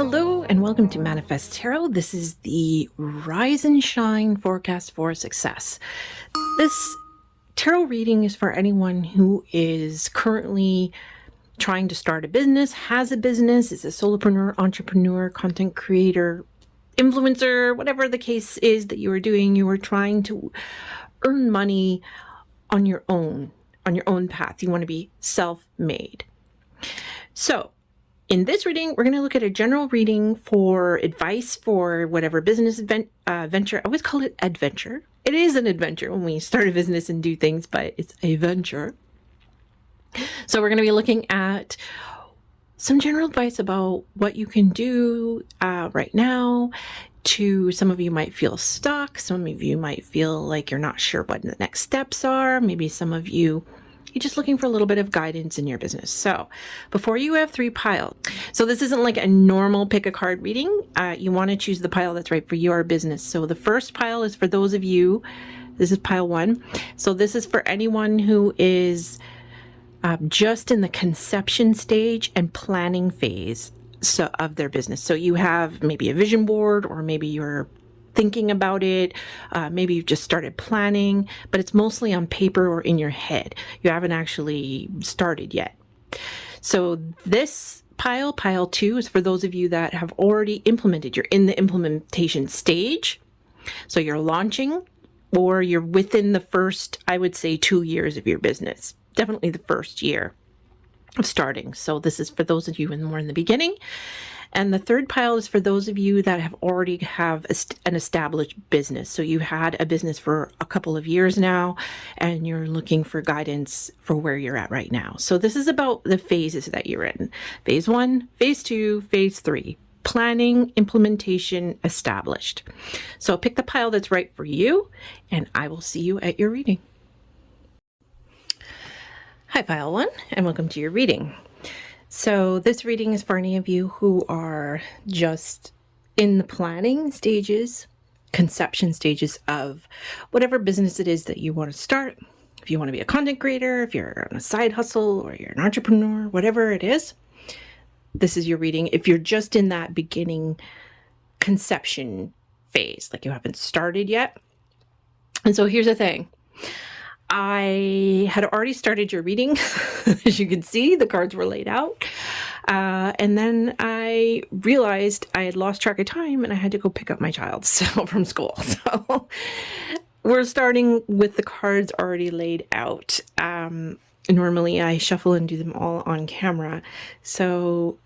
Hello and welcome to Manifest Tarot. This is the Rise and Shine forecast for success. This tarot reading is for anyone who is currently trying to start a business, has a business, is a solopreneur, entrepreneur, content creator, influencer, whatever the case is that you are doing. You are trying to earn money on your own path. You want to be self-made. So in this reading, we're going to look at a general reading for advice for whatever business venture. I always call it adventure. It is an adventure when we start a business and do things, but it's a venture. So we're going to be looking at some general advice about what you can do right now. Some of you might feel stuck. Some of you might feel like you're not sure what the next steps are. Maybe some of you, you're just looking for a little bit of guidance in your business. So before you have 3 piles. So this isn't like a normal pick a card reading. You want to choose the pile that's right for your business. So the first pile is for those of you, this is pile 1. So this is for anyone who is just in the conception stage and planning phase of their business. So you have maybe a vision board, or maybe you're thinking about it. Maybe you've just started planning, but it's mostly on paper or in your head. You haven't actually started yet. So this pile 2, is for those of you that have already implemented. You're in the implementation stage. So you're launching, or you're within the first, I would say, 2 years of your business. Definitely the first year of starting. So this is for those of you more in the beginning. And the third pile is for those of you that have already have an established business. So you had a business for a couple of years now, and you're looking for guidance for where you're at right now. So this is about the phases that you're in. Phase 1, phase 2, phase 3. Planning, implementation, established. So pick the pile that's right for you, and I will see you at your reading. Hi, pile 1, and welcome to your reading. So this reading is for any of you who are just in the planning stages, conception stages of whatever business it is that you want to start. If you want to be a content creator, if you're on a side hustle, or you're an entrepreneur, whatever it is, this is your reading. If you're just in that beginning conception phase, like you haven't started yet. And so here's the thing. I had already started your reading. As you can see, the cards were laid out. And then I realized I had lost track of time and I had to go pick up my child from school. So we're starting with the cards already laid out. Normally I shuffle and do them all on camera. So,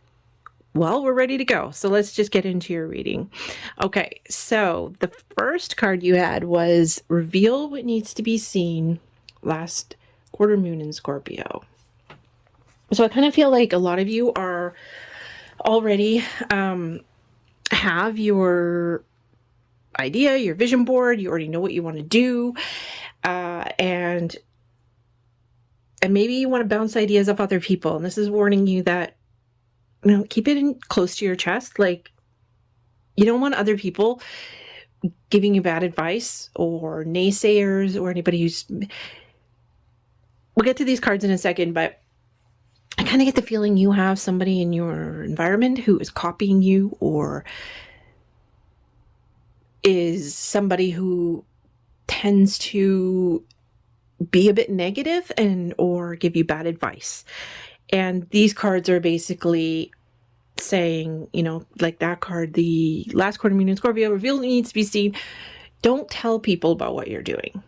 well, we're ready to go. So let's just get into your reading. Okay, so the first card you had was Reveal What Needs to Be Seen, last quarter moon in Scorpio. So I kind of feel like a lot of you are already have your idea, your vision board. You already know what you want to do, and maybe you want to bounce ideas off other people. And this is warning you that, keep it close to your chest. Like, you don't want other people giving you bad advice, or naysayers, or anybody who's... We'll get to these cards in a second, but I kind of get the feeling you have somebody in your environment who is copying you, or is somebody who tends to be a bit negative or give you bad advice. And these cards are basically saying, like that card, the last quarter moon in Scorpio, Reveal What Needs to Be Seen. Don't tell people about what you're doing.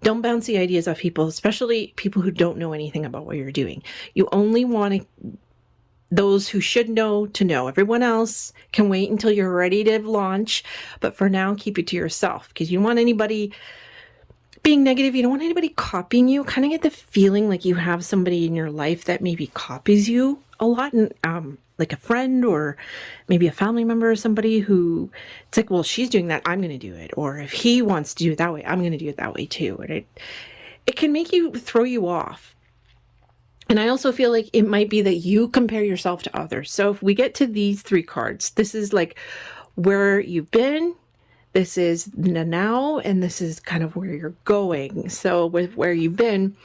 Don't bounce the ideas off people, especially people who don't know anything about what you're doing. You only want those who should know to know. Everyone else can wait until you're ready to launch. But for now, keep it to yourself, because you don't want anybody being negative. You don't want anybody copying you. Kind of get the feeling like you have somebody in your life that maybe copies you a lot, and like a friend, or maybe a family member, or somebody who it's like, well, she's doing that, I'm going to do it. Or if he wants to do it that way, I'm going to do it that way too. And it can make you throw you off. And I also feel like it might be that you compare yourself to others. So if we get to these 3 cards, this is like where you've been, this is the now, and this is kind of where you're going. So with where you've been,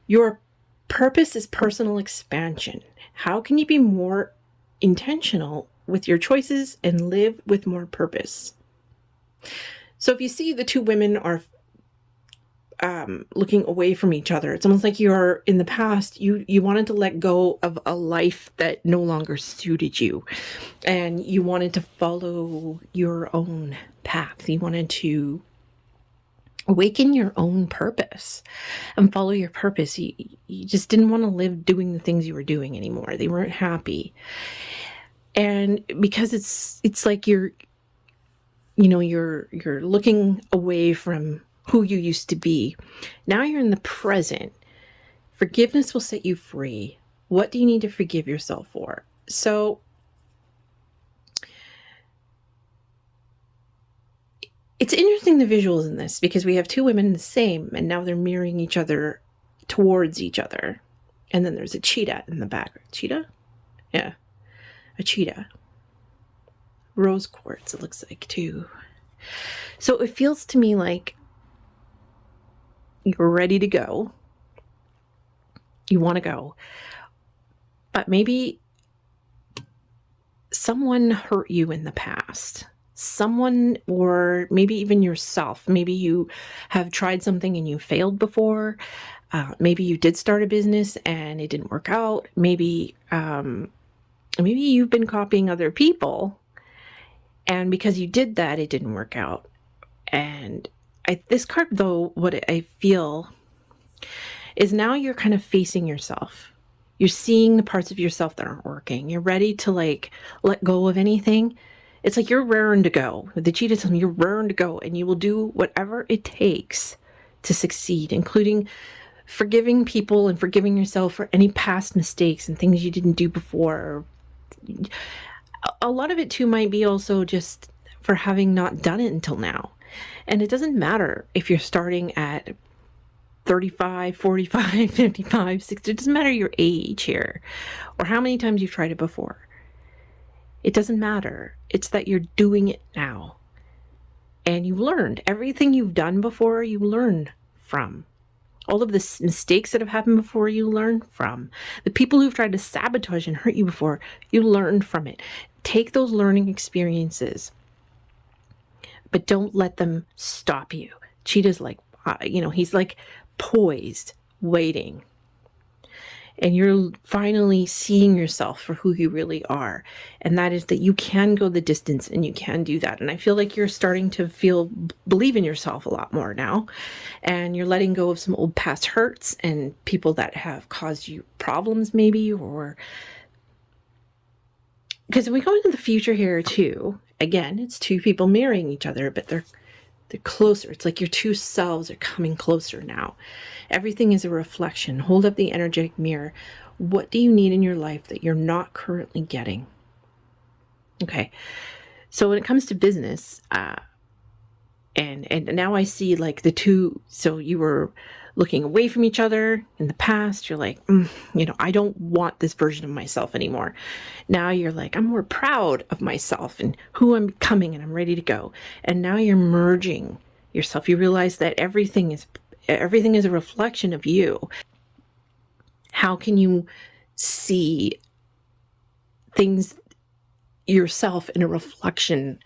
your purpose is personal expansion. How can you be more intentional with your choices and live with more purpose. So if you see the two women are looking away from each other, it's almost like you're in the past, you wanted to let go of a life that no longer suited you, and you wanted to follow your own path. You wanted to awaken your own purpose and follow your purpose. You just didn't want to live doing the things you were doing anymore. They weren't happy. And because it's like you're looking away from who you used to be. Now you're in the present. Forgiveness will set you free. What do you need to forgive yourself for? So it's interesting, the visuals in this, because we have two women the same, and now they're mirroring each other towards each other. And then there's a cheetah in the background. Cheetah? Yeah. A cheetah. Rose quartz, it looks like, too. So it feels to me like you're ready to go. You want to go. But maybe someone hurt you in the past. Someone, or maybe even yourself. Maybe you have tried something and you failed before. Maybe you did start a business and it didn't work out. Maybe you've been copying other people, and because you did that, it didn't work out. And this card, though, what I feel is now you're kind of facing yourself. You're seeing the parts of yourself that aren't working. You're ready to let go of anything. It's like you're raring to go. The cheetah tells me you're raring to go, and you will do whatever it takes to succeed, including forgiving people and forgiving yourself for any past mistakes and things you didn't do before. A lot of it, too, might be also just for having not done it until now. And it doesn't matter if you're starting at 35, 45, 55, 60. It doesn't matter your age here or how many times you've tried it before. It doesn't matter. It's that you're doing it now. And you've learned. Everything you've done before, you learn from. All of the mistakes that have happened before, you learn from. The people who've tried to sabotage and hurt you before, you learned from it. Take those learning experiences, but don't let them stop you. Cheetah's like, he's like poised, waiting. And you're finally seeing yourself for who you really are. And that is that you can go the distance and you can do that. And I feel like you're starting to believe in yourself a lot more now. And you're letting go of some old past hurts and people that have caused you problems maybe, or because we go into the future here too. Again, it's two people mirroring each other, but they're closer. It's like your two selves are coming closer now. Everything is a reflection. Hold up the energetic mirror. What do you need in your life that you're not currently getting? Okay. So when it comes to business, and now I see like the two, so you were looking away from each other in the past. You're like, I don't want this version of myself anymore. Now you're like, I'm more proud of myself and who I'm becoming, and I'm ready to go. And now you're merging yourself. You realize that everything is a reflection of you. How can you see things yourself in a reflection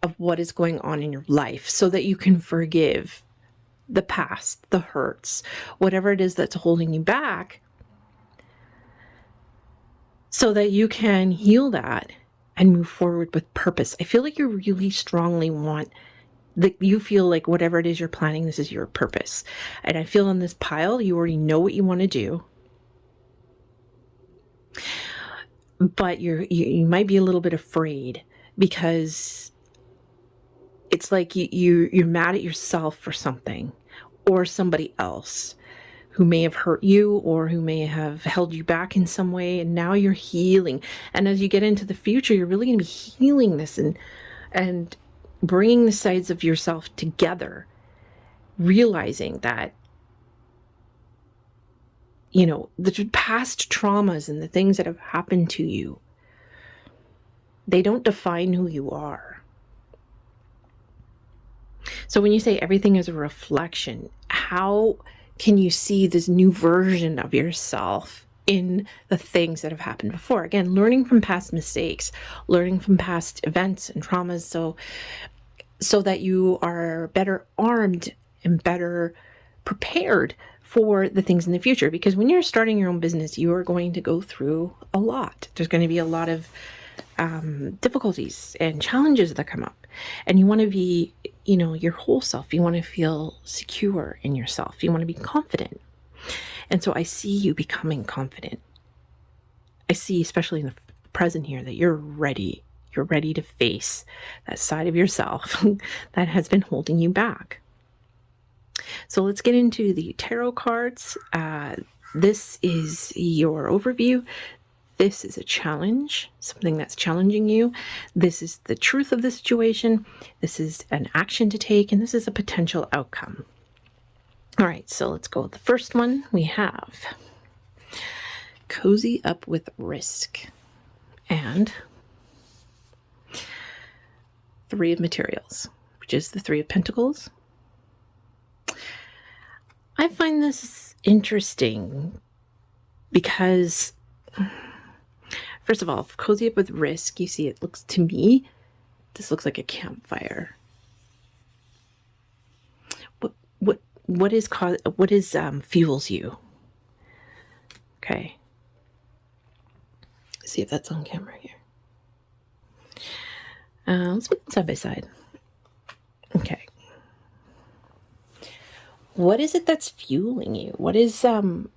of what is going on in your life, so that you can forgive the past, the hurts, whatever it is that's holding you back, so that you can heal that and move forward with purpose. I feel like you really strongly want that. You feel like whatever it is you're planning, this is your purpose. And I feel on this pile, you already know what you want to do, but you might be a little bit afraid, because it's like you're mad at yourself for something, or somebody else who may have hurt you or who may have held you back in some way. And now you're healing. And as you get into the future, you're really going to be healing this and bringing the sides of yourself together, realizing that, the past traumas and the things that have happened to you, they don't define who you are. So when you say everything is a reflection, how can you see this new version of yourself in the things that have happened before. Again, learning from past mistakes, learning from past events and traumas, so that you are better armed and better prepared for the things in the future. Because when you're starting your own business, you are going to go through a lot. There's going to be a lot of difficulties and challenges that come up. And you want to be, your whole self. You want to feel secure in yourself. You want to be confident. And so I see you becoming confident. I see, especially in the present here, that you're ready. You're ready to face that side of yourself that has been holding you back. So let's get into the tarot cards. This is your overview. This is a challenge, something that's challenging you. This is the truth of the situation. This is an action to take, and this is a potential outcome. All right, so let's go with the first one. We have cozy up with risk and Three of Materials, which is the Three of Pentacles. I find this interesting because, first of all, cozy up with risk, you see, it looks to me, this looks like a campfire. What fuels you? Okay. Let's see if that's on camera here. Let's put them side by side. Okay. What is it that's fueling you? What is that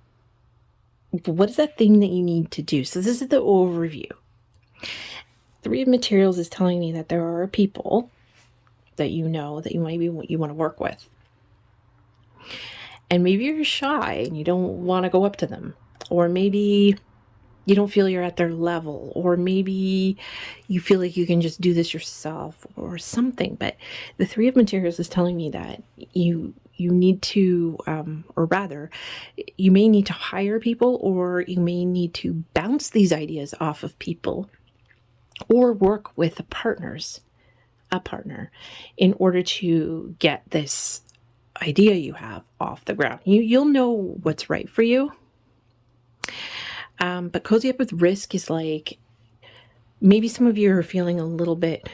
thing that you need to do? So this is the overview. Three of Materials is telling me that there are people that you want to work with. And maybe you're shy and you don't want to go up to them. Or maybe you don't feel you're at their level. Or maybe you feel like you can just do this yourself or something. But the Three of Materials is telling me that you need to, or rather, you may need to hire people, or you may need to bounce these ideas off of people, or work with a partner in order to get this idea you have off the ground. You'll know what's right for you. But cozy up with risk is like, maybe some of you are feeling a little bit,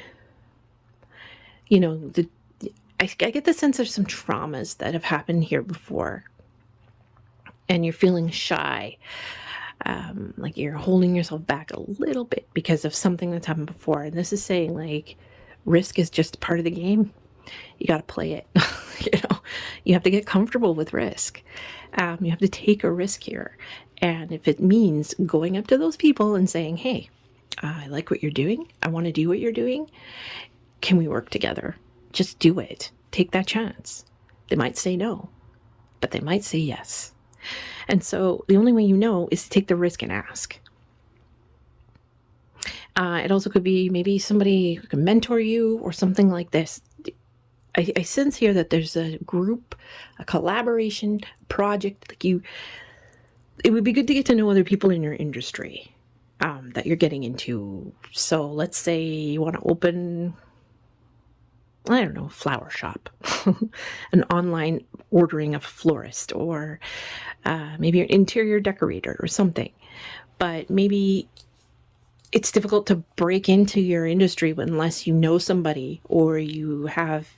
I get the sense of some traumas that have happened here before, and you're feeling shy, like you're holding yourself back a little bit because of something that's happened before. And this is saying, like, risk is just part of the game. You got to play it. You have to get comfortable with risk. You have to take a risk here. And if it means going up to those people and saying, hey, I like what you're doing. I want to do what you're doing. Can we work together? Just do it. Take that chance. They might say no, but they might say yes. And so the only way you know is to take the risk and ask. It also could be maybe somebody who can mentor you or something like this. I sense here that there's a group, a collaboration, project. It would be good to get to know other people in your industry that you're getting into. So let's say you want to open, I don't know, a flower shop, an online ordering of a florist, or maybe an interior decorator or something. But maybe it's difficult to break into your industry unless you know somebody, or you have,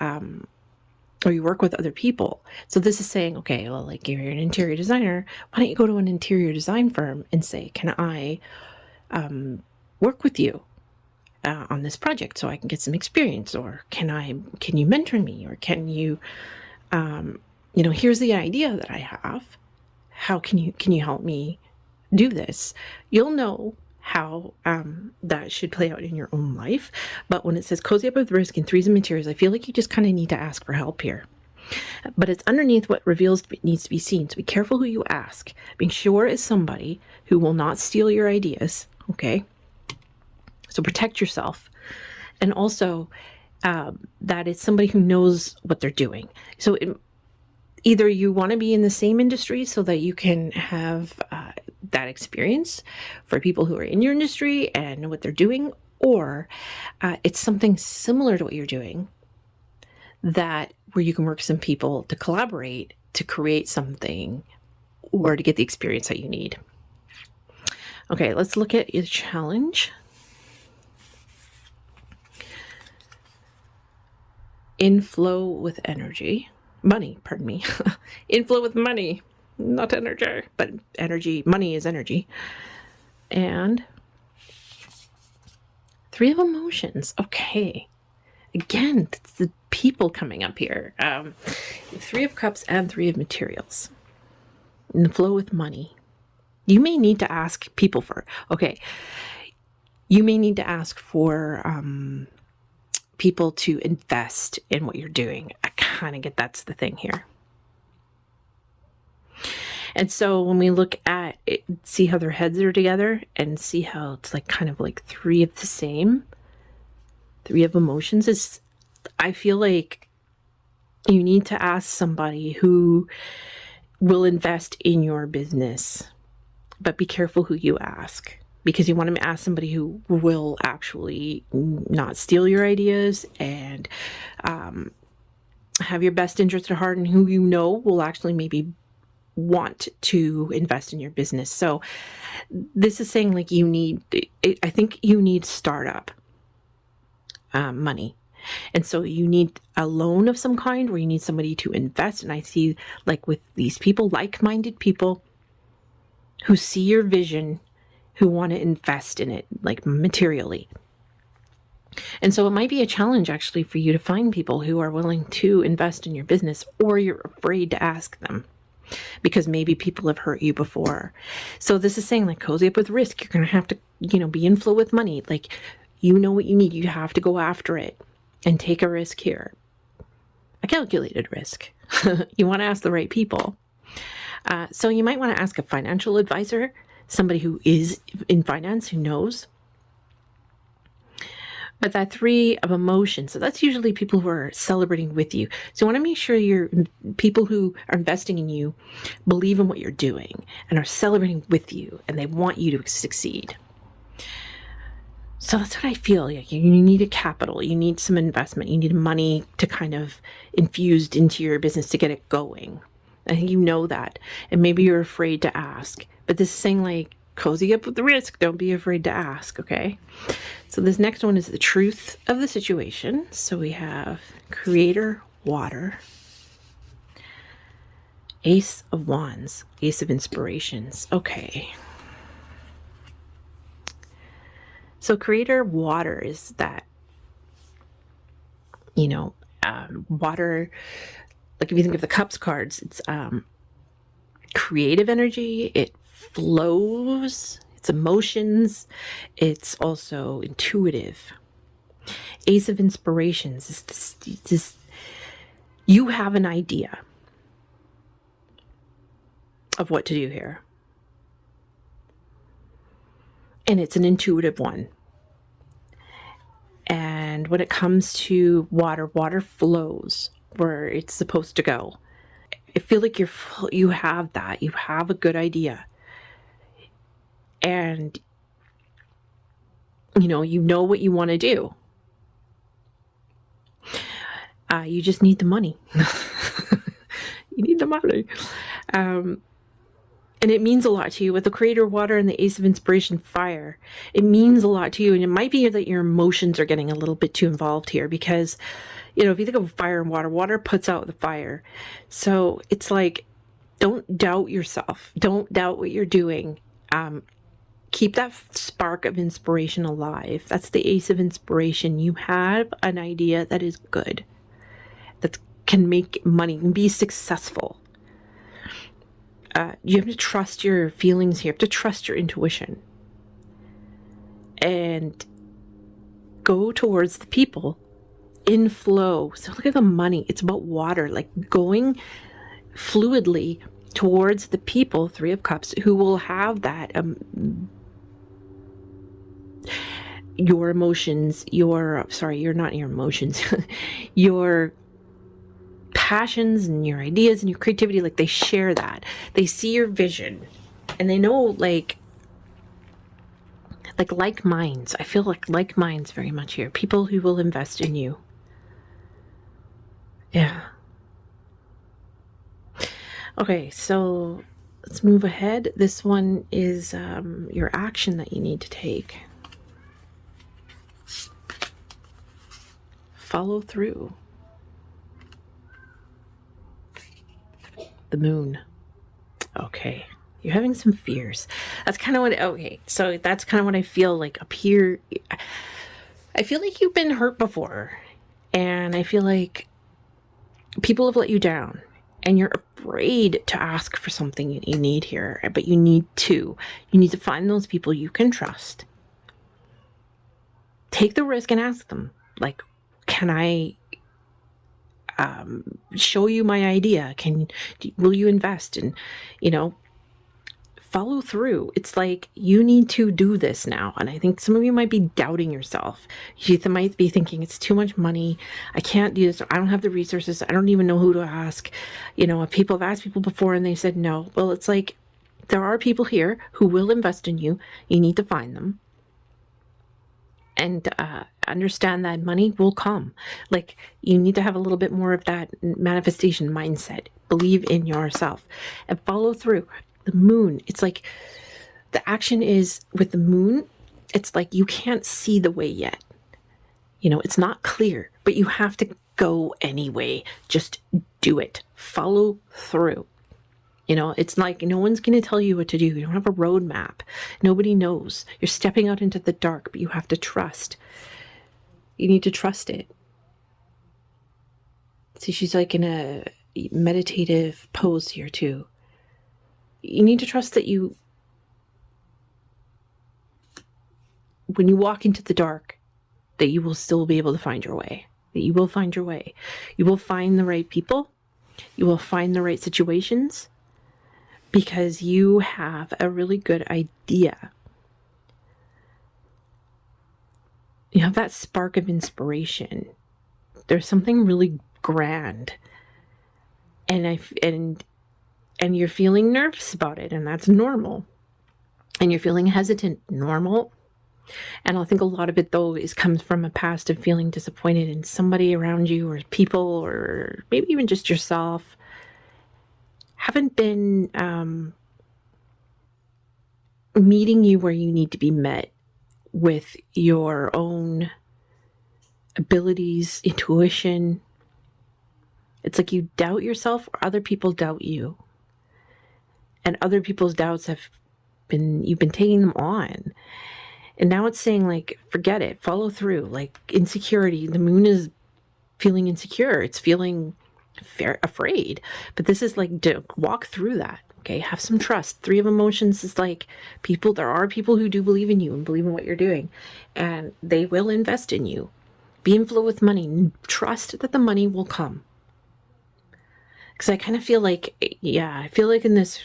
or you work with other people. So this is saying, okay, well, like, if you're an interior designer, why don't you go to an interior design firm and say, can I work with you on this project so I can get some experience? Or can you mentor me? Or can you, here's the idea that I have. How can you help me do this? You'll know how that should play out in your own life. But when it says cozy up with risk and Threes of Materials, I feel like you just kind of need to ask for help here. But it's underneath what reveals needs to be seen. So be careful who you ask. Being sure it's somebody who will not steal your ideas. Okay. So protect yourself. And also that it's somebody who knows what they're doing. So either you want to be in the same industry so that you can have that experience for people who are in your industry and know what they're doing, or it's something similar to what you're doing, that where you can work with some people to collaborate to create something or to get the experience that you need. Okay, let's look at your challenge. Inflow with energy. Money, pardon me. Inflow with money, not energy, but energy. Money is energy. And 3 of emotions. Okay. Again, it's the people coming up here. 3 of cups and 3 of materials. And the flow with money. You may need to ask people for, you may need to ask for people to invest in what you're doing. I kind of get that's the thing here. And so when we look at it, see how their heads are together and see how it's like kind of like 3 of the same, 3 of emotions is, I feel like you need to ask somebody who will invest in your business, but be careful who you ask, because you want to ask somebody who will actually not steal your ideas and have your best interest at heart, and who you know will actually maybe want to invest in your business. So this is saying like I think you need startup money. And so you need a loan of some kind, where you need somebody to invest. And I see like with these people, like-minded people who see your vision, who want to invest in it, like materially. And so it might be a challenge actually for you to find people who are willing to invest in your business, or you're afraid to ask them because maybe people have hurt you before. So this is saying like cozy up with risk. You're going to have to, be in flow with money. Like, you know what you need. You have to go after it and take a risk here. A calculated risk. You want to ask the right people. So you might want to ask a financial advisor, somebody who is in finance, who knows. But that 3 of emotions, so that's usually people who are celebrating with you. So you want to make sure your people who are investing in you believe in what you're doing and are celebrating with you, and they want you to succeed. So that's what I feel like. You need a capital, you need some investment, you need money to kind of infused into your business to get it going. I think you know that. And maybe you're afraid to ask. But this is saying like, cozy up with the risk. Don't be afraid to ask, okay? So this next one is the truth of the situation. So we have Creator, Water, Ace of Wands, Ace of Inspirations. Okay. So Creator, Water is that, water, like if you think of the Cups cards, it's creative energy, it flows, it's emotions, it's also intuitive. Ace of Inspirations is this you have an idea of what to do here. And it's an intuitive one. And when it comes to water flows where it's supposed to go. I feel like you have that. You have a good idea. And you know what you want to do. You just need the money. You need the money. And it means a lot to you. With the Creator, Water, and the Ace of Inspiration, Fire, it means a lot to you. And it might be that your emotions are getting a little bit too involved here, because, if you think of fire and water puts out the fire. So it's like, don't doubt yourself. Don't doubt what you're doing. Keep that spark of inspiration alive. That's the Ace of Inspiration. You have an idea that is good, that can make money and be successful. You have to trust your feelings here. You have to trust your intuition. And go towards the people in flow. So look at the money. It's about water, like going fluidly towards the people, 3 of Cups, who will have that your emotions, your passions and your ideas and your creativity, like they share that. They see your vision and they know like minds. I feel like minds very much here. People who will invest in you. Yeah. Okay, so Let's move ahead. This one is your action that you need to take. Follow through. The moon. Okay. You're having some fears. That's kind of what, okay. So that's kind of what I feel like up here. I feel like you've been hurt before. And I feel like people have let you down. And you're afraid to ask for something you need here. But you need to. You need to find those people you can trust. Take the risk and ask them. Like, can I show you my idea? Will you invest? And, follow through. It's like, you need to do this now. And I think some of you might be doubting yourself. You might be thinking, it's too much money. I can't do this. I don't have the resources. I don't even know who to ask. People have asked people before and they said no. Well, it's like, there are people here who will invest in you. You need to find them. And understand that money will come. Like, you need to have a little bit more of that manifestation mindset. Believe in yourself and follow through. The moon, it's like the action is with the moon. It's like you can't see the way yet. It's not clear, but you have to go anyway. Just do it. Follow through. It's like no one's going to tell you what to do. You don't have a roadmap. Nobody knows. You're stepping out into the dark, but you have to trust. You need to trust it. See, she's like in a meditative pose here too. You need to trust that when you walk into the dark, that you will still be able to find your way. That you will find your way. You will find the right people. You will find the right situations. Because you have a really good idea. You have that spark of inspiration. There's something really grand. And you're feeling nervous about it, and that's normal. And you're feeling hesitant, normal. And I think a lot of it, though, comes from a past of feeling disappointed in somebody around you, or people, or maybe even just yourself. Haven't been meeting you where you need to be met with your own abilities, intuition. It's like you doubt yourself, or other people doubt you. And other people's doubts you've been taking them on. And now it's saying, like, forget it, follow through. Like, insecurity, the moon is feeling insecure. It's feeling afraid. But this is like, to walk through that. Okay, have some trust. 3 of emotions is like, there are people who do believe in you and believe in what you're doing. And they will invest in you. Be in flow with money. Trust that the money will come. Because I kind of feel like, I feel like in this,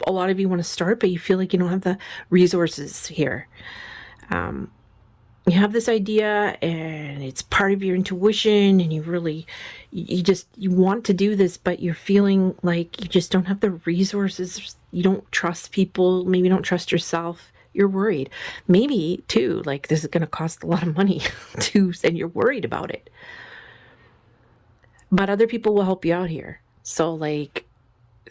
a lot of you want to start, but you feel like you don't have the resources here. You have this idea and it's part of your intuition, and you want to do this, but you're feeling like you just don't have the resources. You don't trust people. Maybe you don't trust yourself. You're worried. Maybe too, like, this is going to cost a lot of money and you're worried about it. But other people will help you out here. So, like,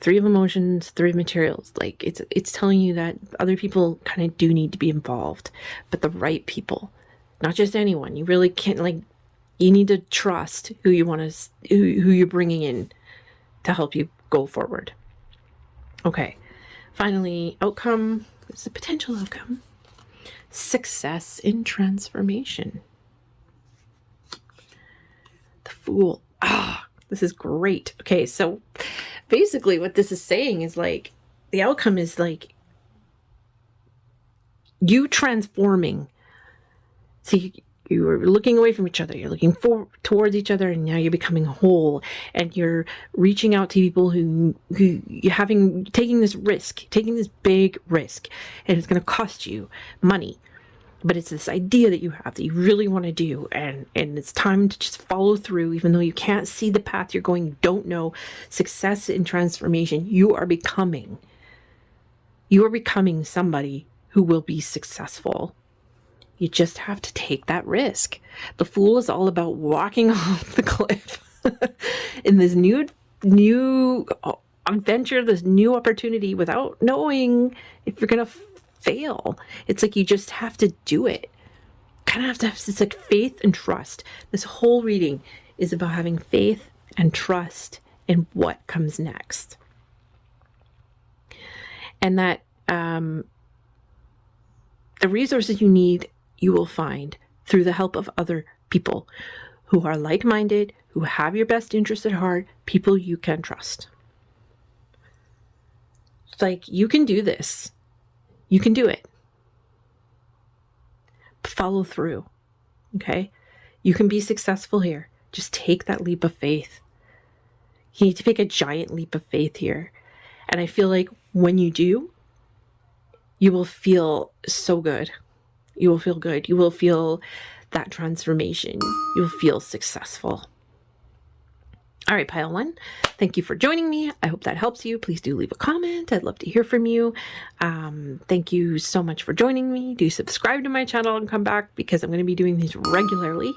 3 of emotions, 3 of materials. Like, it's telling you that other people kind of do need to be involved, but the right people, not just anyone. You really can't, like, you need to trust who you're bringing in to help you go forward. Okay. Finally, outcome. This is a potential outcome. Success in transformation. The Fool. This is great. Okay, so basically what this is saying is, like, the outcome is like you transforming. See, you were looking away from each other. You're looking towards each other, and now you're becoming whole, and you're reaching out to people who taking this big risk, and it's going to cost you money. But it's this idea that you have that you really want to do, and it's time to just follow through, even though you can't see the path you're going, you don't know. Success in transformation. You are becoming somebody who will be successful. You just have to take that risk. The Fool is all about walking off the cliff in this new venture this new opportunity without knowing if you're going to fail. It's like you just have to do it. Kind of have to have this like faith and trust. This whole reading is about having faith and trust in what comes next. And that the resources you need, you will find through the help of other people who are like-minded, who have your best interest at heart, people you can trust. It's like, you can do this. You can do it. Follow through. Okay? You can be successful here. Just take that leap of faith. You need to take a giant leap of faith here. And I feel like when you do, you will feel so good. You will feel good. You will feel that transformation. You'll feel successful. All right, pile one. Thank you for joining me. I hope that helps you. Please do leave a comment. I'd love to hear from you. Thank you so much for joining me. Do subscribe to my channel and come back, because I'm going to be doing these regularly.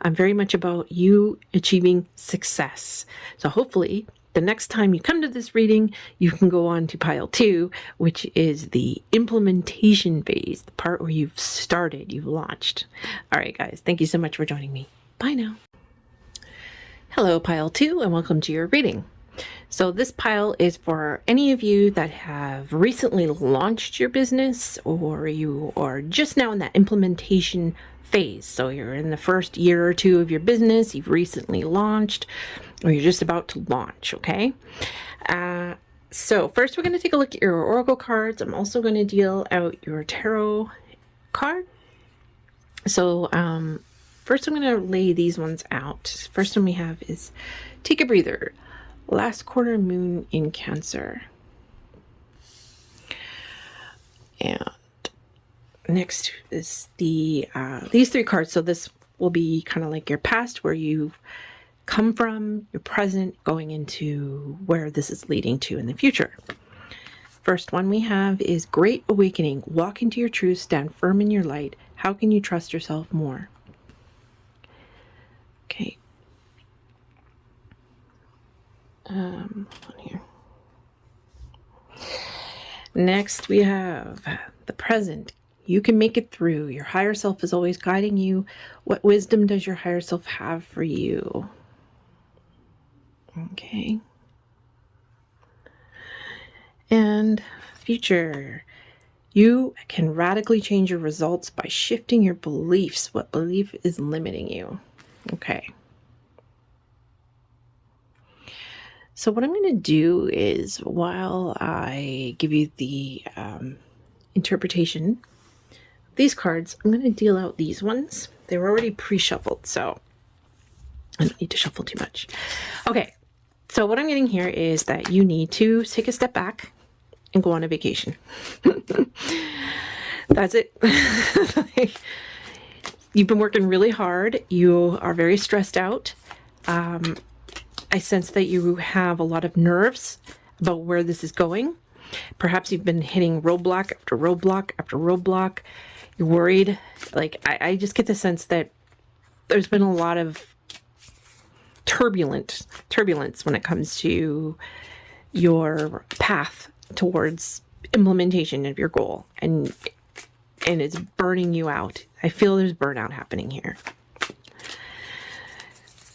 I'm very much about you achieving success. So hopefully the next time you come to this reading, you can go on to pile 2, which is the implementation phase, the part where you've started, you've launched. All right, guys, thank you so much for joining me. Bye now. Hello, pile 2, and welcome to your reading. So this pile is for any of you that have recently launched your business, or you are just now in that implementation phase. So you're in the first year or two of your business, you've recently launched, or you're just about to launch, okay? So first we're going to take a look at your oracle cards. I'm also going to deal out your tarot card. So first I'm going to lay these ones out. First one we have is take a breather. Last quarter moon in Cancer. And next is the these 3 cards. So this will be kind of like your past, where you've come from, your present, going into where this is leading to in the future. First one we have is Great Awakening. Walk into your truth, stand firm in your light. How can you trust yourself more? Okay. On here. Next we have the present. You can make it through. Your higher self is always guiding you. What wisdom does your higher self have for you? Okay. And future. You can radically change your results by shifting your beliefs. What belief is limiting you? Okay. So what I'm going to do is, while I give you the interpretation of these cards, I'm going to deal out these ones. They were already pre-shuffled, so I don't need to shuffle too much. Okay, so what I'm getting here is that you need to take a step back and go on a vacation. That's it. You've been working really hard. You are very stressed out. I sense that you have a lot of nerves about where this is going. Perhaps you've been hitting roadblock after roadblock after roadblock. You're worried. Like, I just get the sense that there's been a lot of turbulence when it comes to your path towards implementation of your goal, and it's burning you out. I feel there's burnout happening here.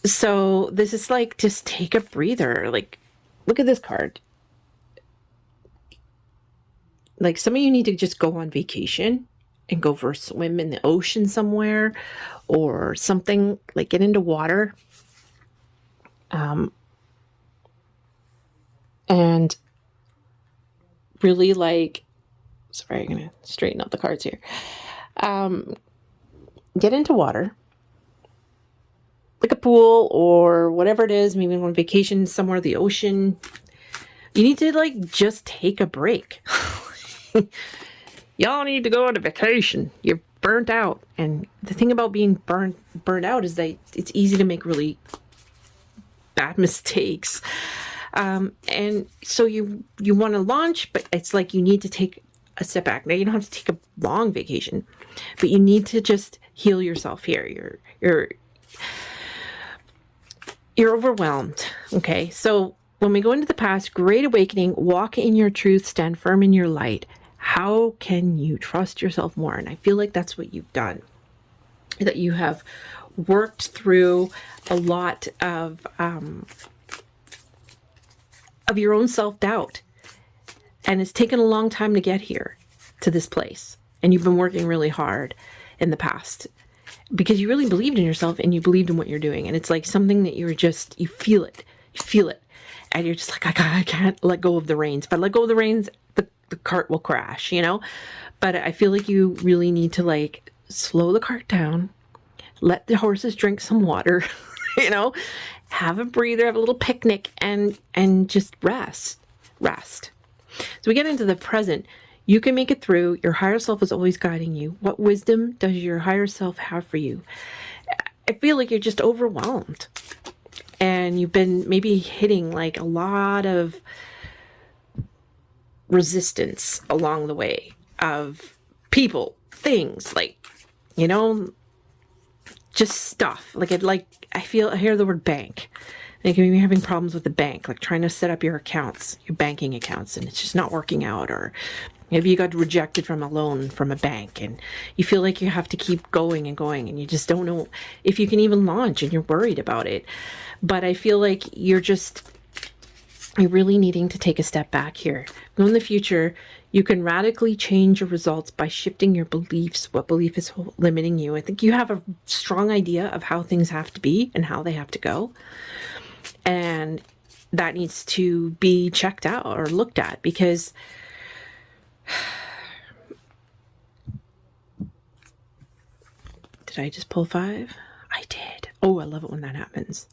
So this is like, just take a breather. Like, look at this card. Like, some of you need to just go on vacation and go for a swim in the ocean somewhere, or something, like get into water. And really, like, sorry, I'm going to straighten out the cards here. Get into water, like a pool or whatever it is, maybe on vacation somewhere, the ocean. You need to, like, just take a break. Y'all need to go on a vacation. You're burnt out. And the thing about being burnt out is that it's easy to make really bad mistakes. And so you want to launch, but it's like you need to take a step back. Now, you don't have to take a long vacation, but you need to just heal yourself here. You're overwhelmed. Okay. So when we go into the past, great awakening, walk in your truth, stand firm in your light. How can you trust yourself more? And I feel like that's what you've done, that you have worked through a lot of your own self-doubt. And it's taken a long time to get here to this place. And you've been working really hard in the past because you really believed in yourself and you believed in what you're doing. And it's like something that you feel it. You feel it. And you're just like, I can't let go of the reins. If I let go of the reins, the cart will crash, you know? But I feel like you really need to like slow the cart down, let the horses drink some water, you know, have a breather, have a little picnic, and just rest. So we get into the present. You can make it through. Your higher self is always guiding you. What wisdom does your higher self have for you? I feel like you're just overwhelmed. And you've been maybe hitting like a lot of resistance along the way of people, things, like, you know, just stuff. Like I hear the word bank. Like you're having problems with the bank, like trying to set up your accounts, your banking accounts, and it's just not working out. Or maybe you got rejected from a loan from a bank and you feel like you have to keep going and going and you just don't know if you can even launch and you're worried about it. But I feel like you're really needing to take a step back here. In the future, you can radically change your results by shifting your beliefs, what belief is limiting you. I think you have a strong idea of how things have to be and how they have to go. And that needs to be checked out or looked at because did I just pull 5? I did. Oh, I love it when that happens.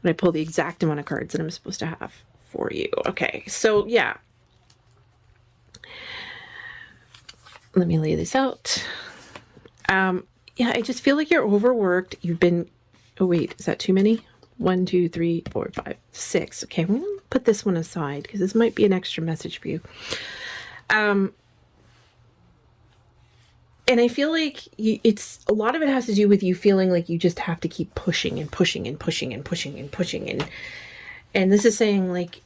When I pull the exact amount of cards that I'm supposed to have for you. Okay, so yeah. Let me lay this out. Yeah, I just feel like you're overworked. You've been, oh wait, is that too many? 1, 2, 3, 4, 5, 6. Okay, I'm going to put this one aside because this might be an extra message for you. And I feel like it's a lot of it has to do with you feeling like you just have to keep pushing and pushing and pushing and pushing and pushing. And this is saying like,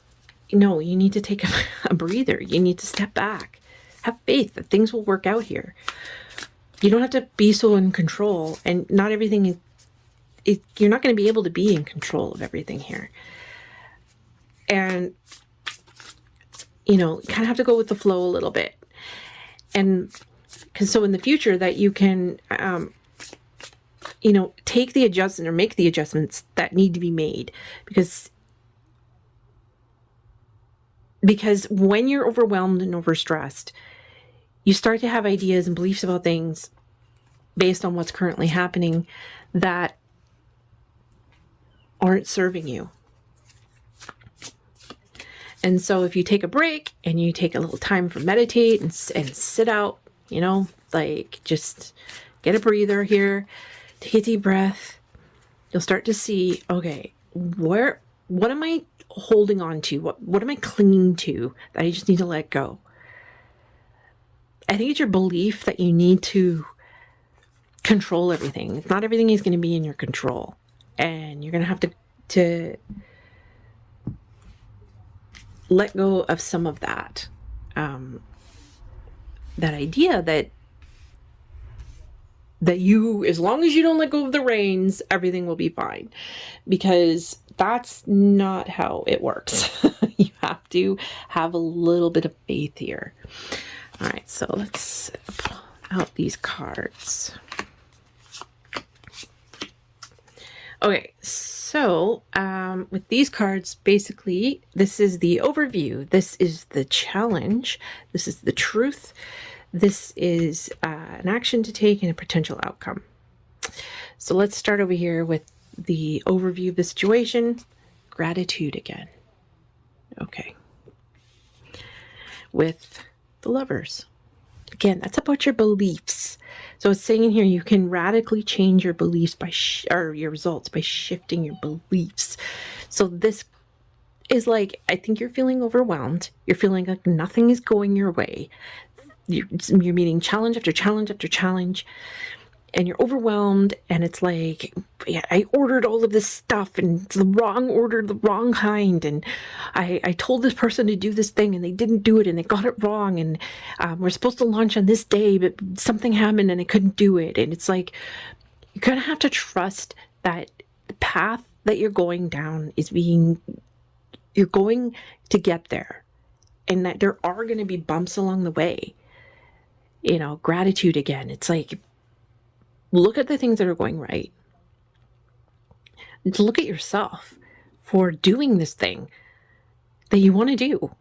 no, you need to take a breather. You need to step back. Have faith that things will work out here. You don't have to be so in control, and not everything you're not going to be able to be in control of everything here. And, you know, you kind of have to go with the flow a little bit. And because so in the future that you can, you know, take the adjustment or make the adjustments that need to be made because when you're overwhelmed and overstressed, you start to have ideas and beliefs about things based on what's currently happening that aren't serving you. And so if you take a break and you take a little time for meditate and sit out, you know, like just get a breather here, take a deep breath, you'll start to see, okay, what am I holding on to? What am I clinging to that I just need to let go? I think it's your belief that you need to control everything. Not everything is going to be in your control. And you're going to have to let go of some of that. That idea that you, as long as you don't let go of the reins, everything will be fine. Because that's not how it works. You have to have a little bit of faith here. All right, so let's pull out these cards. Okay, so with these cards, basically, this is the overview. This is the challenge. This is the truth. This is an action to take and a potential outcome. So let's start over here with the overview of the situation. Gratitude again. Okay. With the Lovers. Again, that's about your beliefs. So it's saying in here you can radically change your beliefs or your results by shifting your beliefs. So this is like, I think you're feeling overwhelmed. You're feeling like nothing is going your way. You're meeting challenge after challenge after challenge. and you're overwhelmed, and it's like, yeah, I ordered all of this stuff and it's the wrong order, the wrong kind, and I told this person to do this thing and they didn't do it and they got it wrong, and we're supposed to launch on this day, but something happened and I couldn't do it. And it's like, you're gonna have to trust that the path that you're going down you're going to get there, and that there are going to be bumps along the way. Gratitude again. It's like, look at the things that are going right. To look at yourself for doing this thing that you want to do.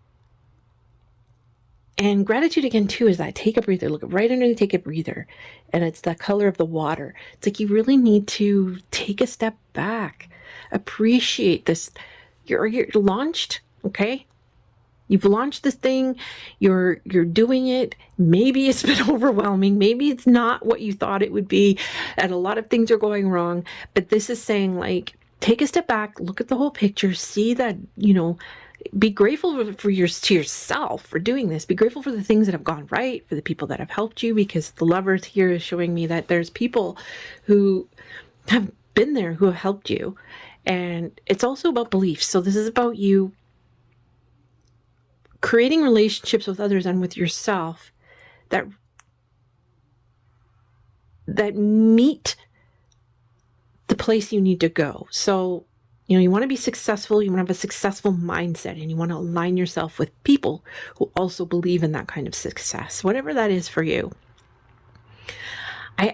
And gratitude again too is that take a breather. Look right underneath, take a breather. And it's that color of the water. It's like you really need to take a step back. Appreciate this. You're launched, okay? You've launched this thing, you're doing it. Maybe it's been overwhelming. Maybe it's not what you thought it would be, and a lot of things are going wrong. But this is saying, like, take a step back, look at the whole picture, see that, be grateful to yourself for doing this. Be grateful for the things that have gone right, for the people that have helped you, because the lovers here is showing me that there's people who have been there, who have helped you. And it's also about beliefs. So this is about you creating relationships with others and with yourself that meet the place you need to go. So, you want to be successful, you want to have a successful mindset, and you want to align yourself with people who also believe in that kind of success, whatever that is for you. I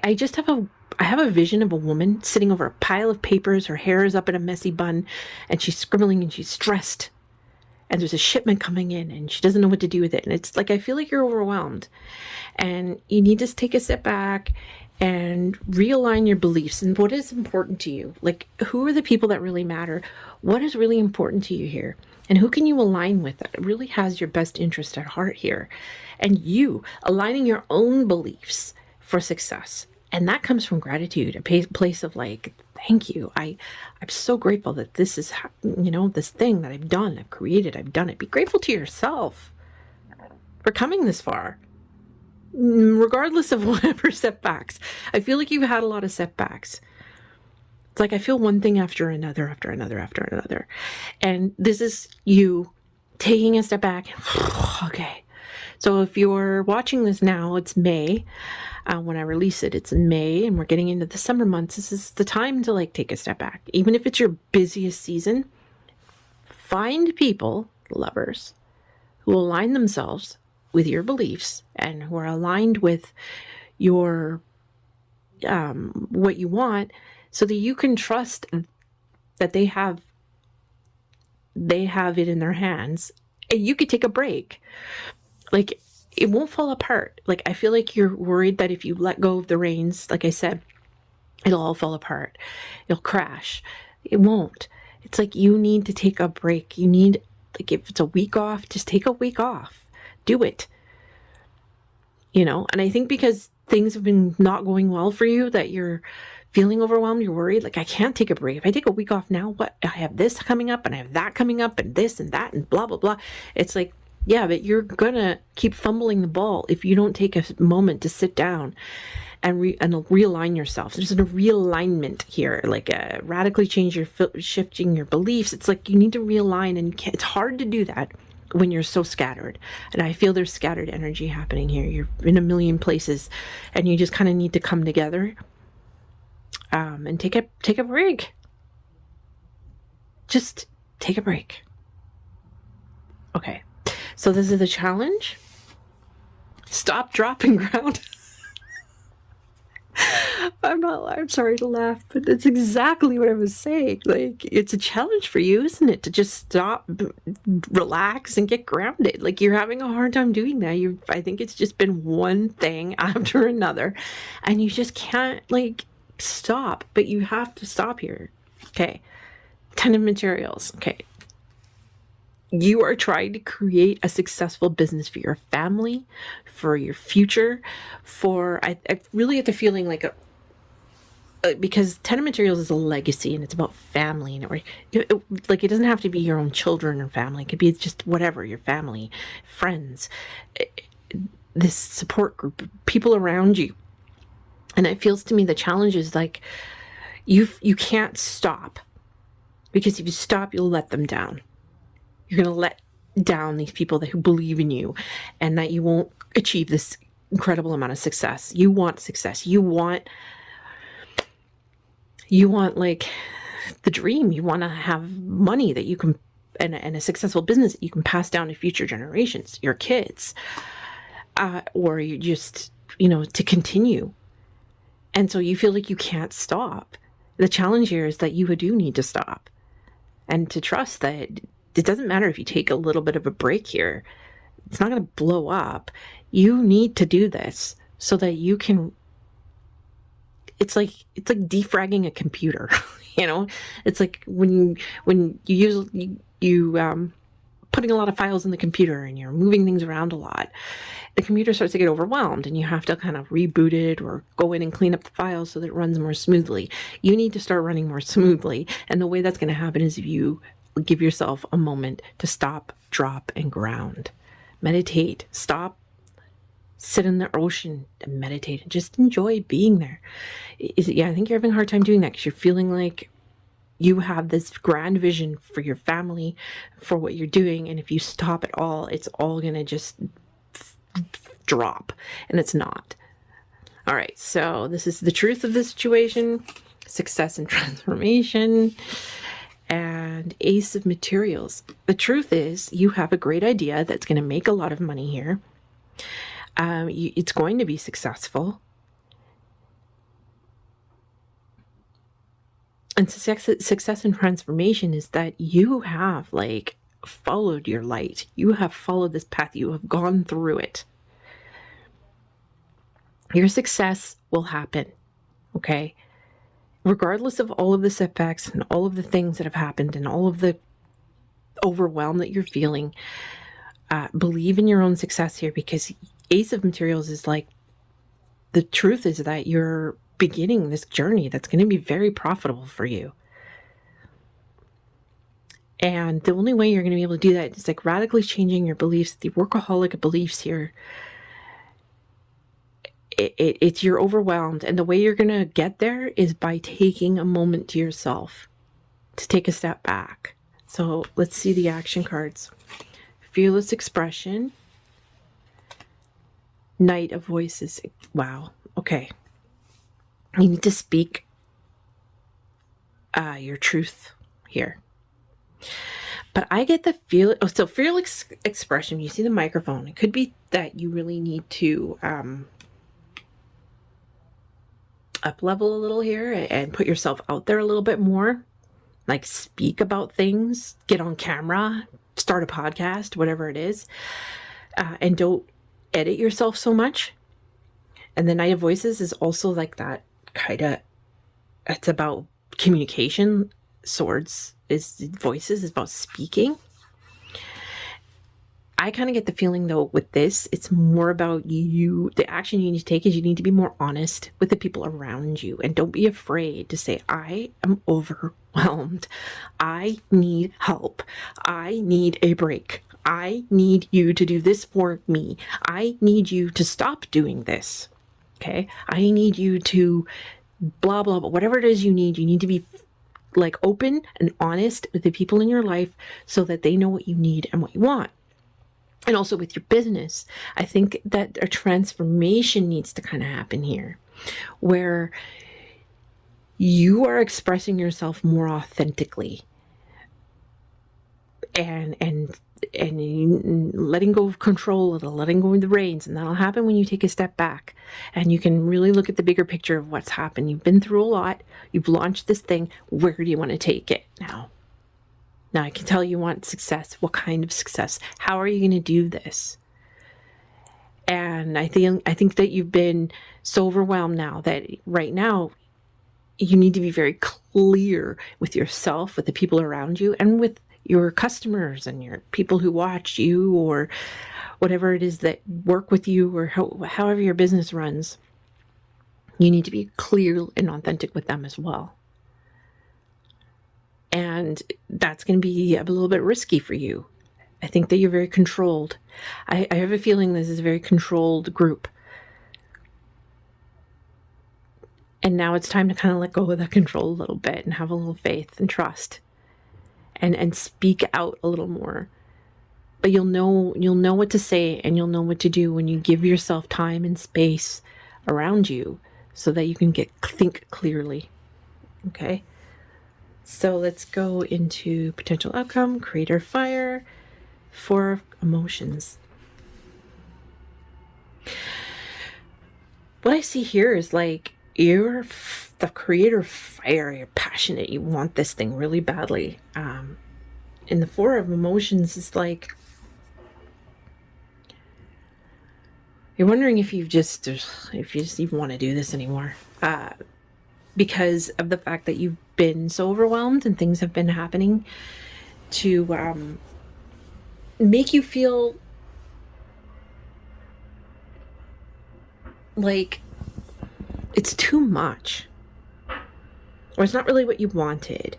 have a vision of a woman sitting over a pile of papers, her hair is up in a messy bun, and she's scribbling and she's stressed. And there's a shipment coming in and she doesn't know what to do with it. And it's like, I feel like you're overwhelmed, and you need to take a step back and realign your beliefs and what is important to you. Like, who are the people that really matter? What is really important to you here? And who can you align with that really has your best interest at heart here? And you aligning your own beliefs for success. And that comes from gratitude, a place of like, thank you. I'm so grateful that this is, this thing that I've done, I've created, I've done it. Be grateful to yourself for coming this far, regardless of whatever setbacks. I feel like you've had a lot of setbacks. It's like, I feel one thing after another, after another, after another. And this is you taking a step back. Okay. So if you're watching this now, it's May. When I release it, it's in May, and we're getting into the summer months. This is the time to take a step back. Even if it's your busiest season, find people, lovers, who align themselves with your beliefs and who are aligned with your, what you want, so that you can trust that they have it in their hands, and you could take a break. Like, it won't fall apart. Like, I feel like you're worried that if you let go of the reins, like I said, it'll all fall apart. It'll crash. It won't. It's like, you need to take a break. You need, like, if it's a week off, just take a week off. Do it. And I think because things have been not going well for you, that you're feeling overwhelmed, you're worried, like, I can't take a break. If I take a week off now, what? I have this coming up and I have that coming up and this and that and blah, blah, blah. It's like, yeah, but you're gonna keep fumbling the ball if you don't take a moment to sit down and realign yourself. There's a realignment here, like radically change shifting your beliefs. It's like you need to realign, and it's hard to do that when you're so scattered. And I feel there's scattered energy happening here. You're in a million places, and you just kind of need to come together and take a break. Just take a break. Okay. So this is the challenge. Stop, drop, and ground. I'm sorry to laugh, but that's exactly what I was saying. Like, it's a challenge for you, isn't it? To just stop, relax, and get grounded. Like, you're having a hard time doing that. I think it's just been one thing after another, and you just can't, stop. But you have to stop here. Okay. 10 of materials. Okay. You are trying to create a successful business for your family, for your future, I really get the feeling like because 10 of materials is a legacy, and it's about family, and it doesn't have to be your own children or family. It could be just whatever, your family, friends, this support group, people around you. And it feels to me the challenge is like you can't stop, because if you stop, you'll let them down. You're going to let down these people who believe in you, and that you won't achieve this incredible amount of success. You want success. You want like the dream. You want to have money that you can, and a successful business that you can pass down to future generations, your kids, or you just, to continue. And so you feel like you can't stop. The challenge here is that you do need to stop, and to trust that it doesn't matter if you take a little bit of a break here. It's not going to blow up. You need to do this so that you can. It's like defragging a computer. It's like when you putting a lot of files in the computer and you're moving things around a lot, the computer starts to get overwhelmed and you have to kind of reboot it or go in and clean up the files so that it runs more smoothly. You need to start running more smoothly. And the way that's going to happen is if you give yourself a moment to stop, drop, and ground. Meditate. Stop. Sit in the ocean and meditate and just enjoy being there. I think you're having a hard time doing that because you're feeling like you have this grand vision for your family, for what you're doing. And if you stop at all, it's all going to just drop. And it's not. All right. So this is the truth of the situation. Success and transformation. And Ace of Materials. The truth is you have a great idea that's going to make a lot of money here. It's going to be successful. And success and transformation is that you have followed your light. You have followed this path. You have gone through it. Your success will happen. Okay? Regardless of all of the setbacks and all of the things that have happened and all of the overwhelm that you're feeling, believe in your own success here, because Ace of Materials is the truth is that you're beginning this journey that's going to be very profitable for you. And the only way you're going to be able to do that is radically changing your beliefs, the workaholic beliefs here. It's you're overwhelmed. And the way you're going to get there is by taking a moment to yourself, to take a step back. So let's see the action cards. Fearless expression. Knight of Voices. Wow. Okay. You need to speak your truth here. But I get the feel. Oh, so fearless expression. You see the microphone. It could be that you really need to up level a little here and put yourself out there a little bit more. Speak about things. Get on camera. Start a podcast. Whatever it is. And don't edit yourself so much. And the Knight of Voices is also that kind of, it's about communication. Swords is voices, is about speaking. I kind of get the feeling though with this, it's more about you. The action you need to take is you need to be more honest with the people around you, and don't be afraid to say, I am overwhelmed. I need help. I need a break. I need you to do this for me. I need you to stop doing this. Okay. I need you to blah, blah, blah. Whatever it is you need to be open and honest with the people in your life so that they know what you need and what you want. And also with your business, I think that a transformation needs to kind of happen here where you are expressing yourself more authentically and letting go of control, letting go of the reins. And that'll happen when you take a step back and you can really look at the bigger picture of what's happened. You've been through a lot. You've launched this thing. Where do you want to take it now? Now I can tell you want success. What kind of success? How are you going to do this? And I think that you've been so overwhelmed now that right now you need to be very clear with yourself, with the people around you, and with your customers and your people who watch you or whatever it is that work with you, or however your business runs. You need to be clear and authentic with them as well. And that's going to be a little bit risky for you. I think that you're very controlled. I have a feeling this is a very controlled group. And now it's time to kind of let go of that control a little bit and have a little faith and trust and speak out a little more. But you'll know what to say and you'll know what to do when you give yourself time and space around you so that you can think clearly. Okay? So let's go into potential outcome, creator fire, 4 emotions. What I see here is like you're the creator fire, you're passionate, you want this thing really badly. And the 4 of emotions is like you're wondering if you just even want to do this anymore. Because of the fact that you've been so overwhelmed and things have been happening to make you feel like it's too much, or it's not really what you wanted,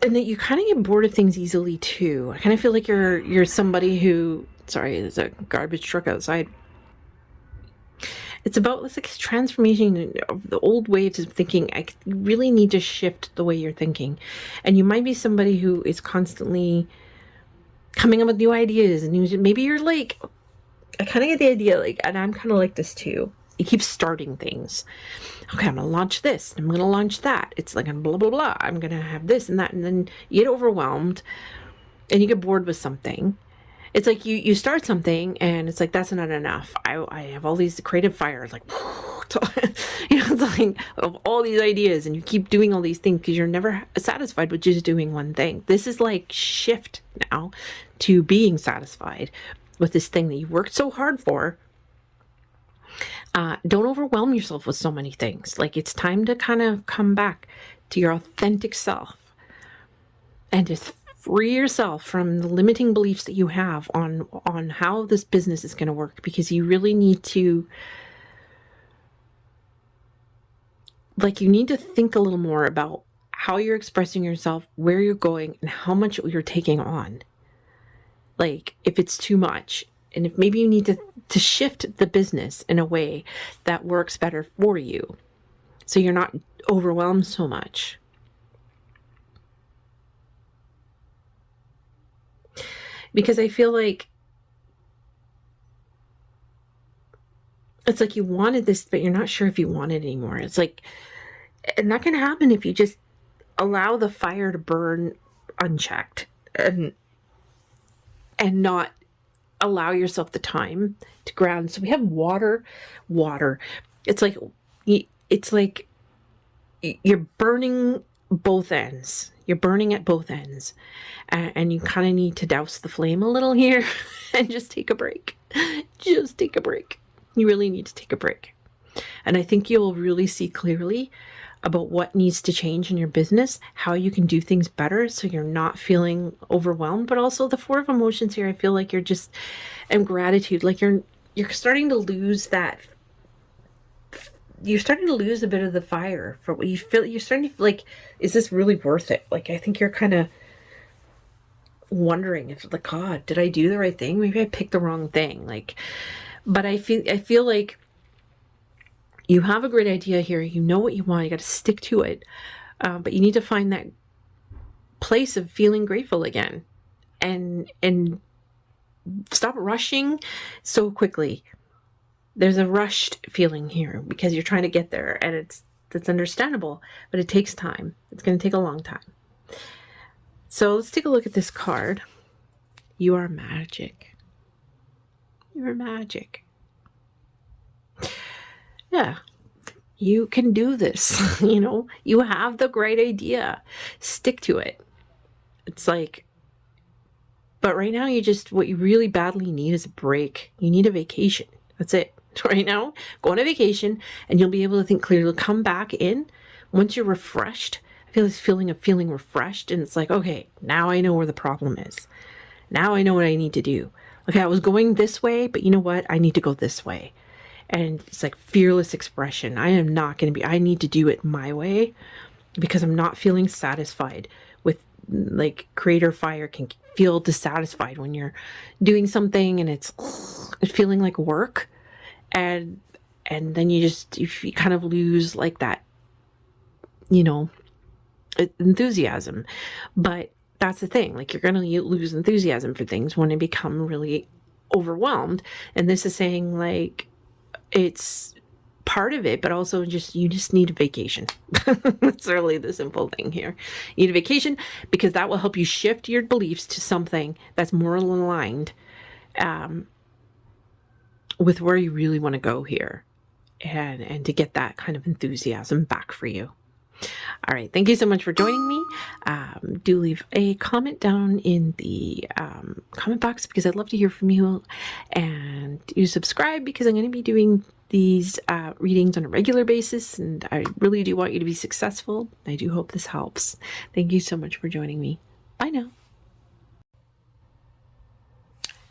and that you kind of get bored of things easily too. I kind of feel like you're somebody who, sorry, there's a garbage truck outside. It's about this like transformation of the old ways of thinking. You really need to shift the way you're thinking. And you might be somebody who is constantly coming up with new ideas. And maybe you're like, I kind of get the idea, like, and I'm kind of like this too. You keep starting things. Okay, I'm going to launch this. I'm going to launch that. It's like blah, blah, blah. I'm going to have this and that. And then you get overwhelmed and you get bored with something. It's like you start something and it's like, that's not enough. I have all these creative fires, like, it's like of all these ideas, and you keep doing all these things because you're never satisfied with just doing one thing. This is like shift now to being satisfied with this thing that you worked so hard for. Don't overwhelm yourself with so many things. Like, it's time to kind of come back to your authentic self and just free yourself from the limiting beliefs that you have on how this business is going to work, because you really need to, like, you need to think a little more about how you're expressing yourself, where you're going, and how much you're taking on. Like, if it's too much, and if maybe you need to shift the business in a way that works better for you, so you're not overwhelmed so much. Because I feel like it's like you wanted this, but you're not sure if you want it anymore. It's like, and that can happen if you just allow the fire to burn unchecked and not allow yourself the time to ground. So we have water. It's like you're burning both ends. You're burning at both ends, and you kind of need to douse the flame a little here and just take a break. Just take a break. You really need to take a break. And I think you'll really see clearly about what needs to change in your business, how you can do things better so you're not feeling overwhelmed. But also the 4 of emotions here, I feel like you're just, and gratitude, like you're starting to lose that. You're starting to lose a bit of the fire for what you feel. You're starting to feel like, is this really worth it? Like, I think you're kind of wondering if, like, God, did I do the right thing? Maybe I picked the wrong thing. Like, but I feel like you have a great idea here. You know what you want. You got to stick to it. But you need to find that place of feeling grateful again, and stop rushing so quickly. There's a rushed feeling here because you're trying to get there, and it's understandable, but it takes time. It's going to take a long time. So let's take a look at this card. You are magic. You're magic. Yeah, you can do this. You have the great idea. Stick to it. It's like, but right now what you really badly need is a break. You need a vacation. That's it. Right now, go on a vacation and you'll be able to think clearly. Come back in once you're refreshed. I feel this feeling of feeling refreshed, and it's like, okay, now I know where the problem is. Now I know what I need to do. Okay, I was going this way, but you know what? I need to go this way. And it's like fearless expression. I need to do it my way because I'm not feeling satisfied with, like, creator fire can feel dissatisfied when you're doing something and it's feeling like work. And And then you kind of lose like that, you know, enthusiasm. But that's the thing, like, you're going to lose enthusiasm for things when you become really overwhelmed. And this is saying, like, it's part of it, but also you just need a vacation. That's really the simple thing here. You need a vacation because that will help you shift your beliefs to something that's more aligned with where you really want to go here, and to get that kind of enthusiasm back for you. All right. Thank you so much for joining me. Do leave a comment down in the comment box because I'd love to hear from you. And do subscribe because I'm going to be doing these readings on a regular basis. And I really do want you to be successful. I do hope this helps. Thank you so much for joining me. Bye now.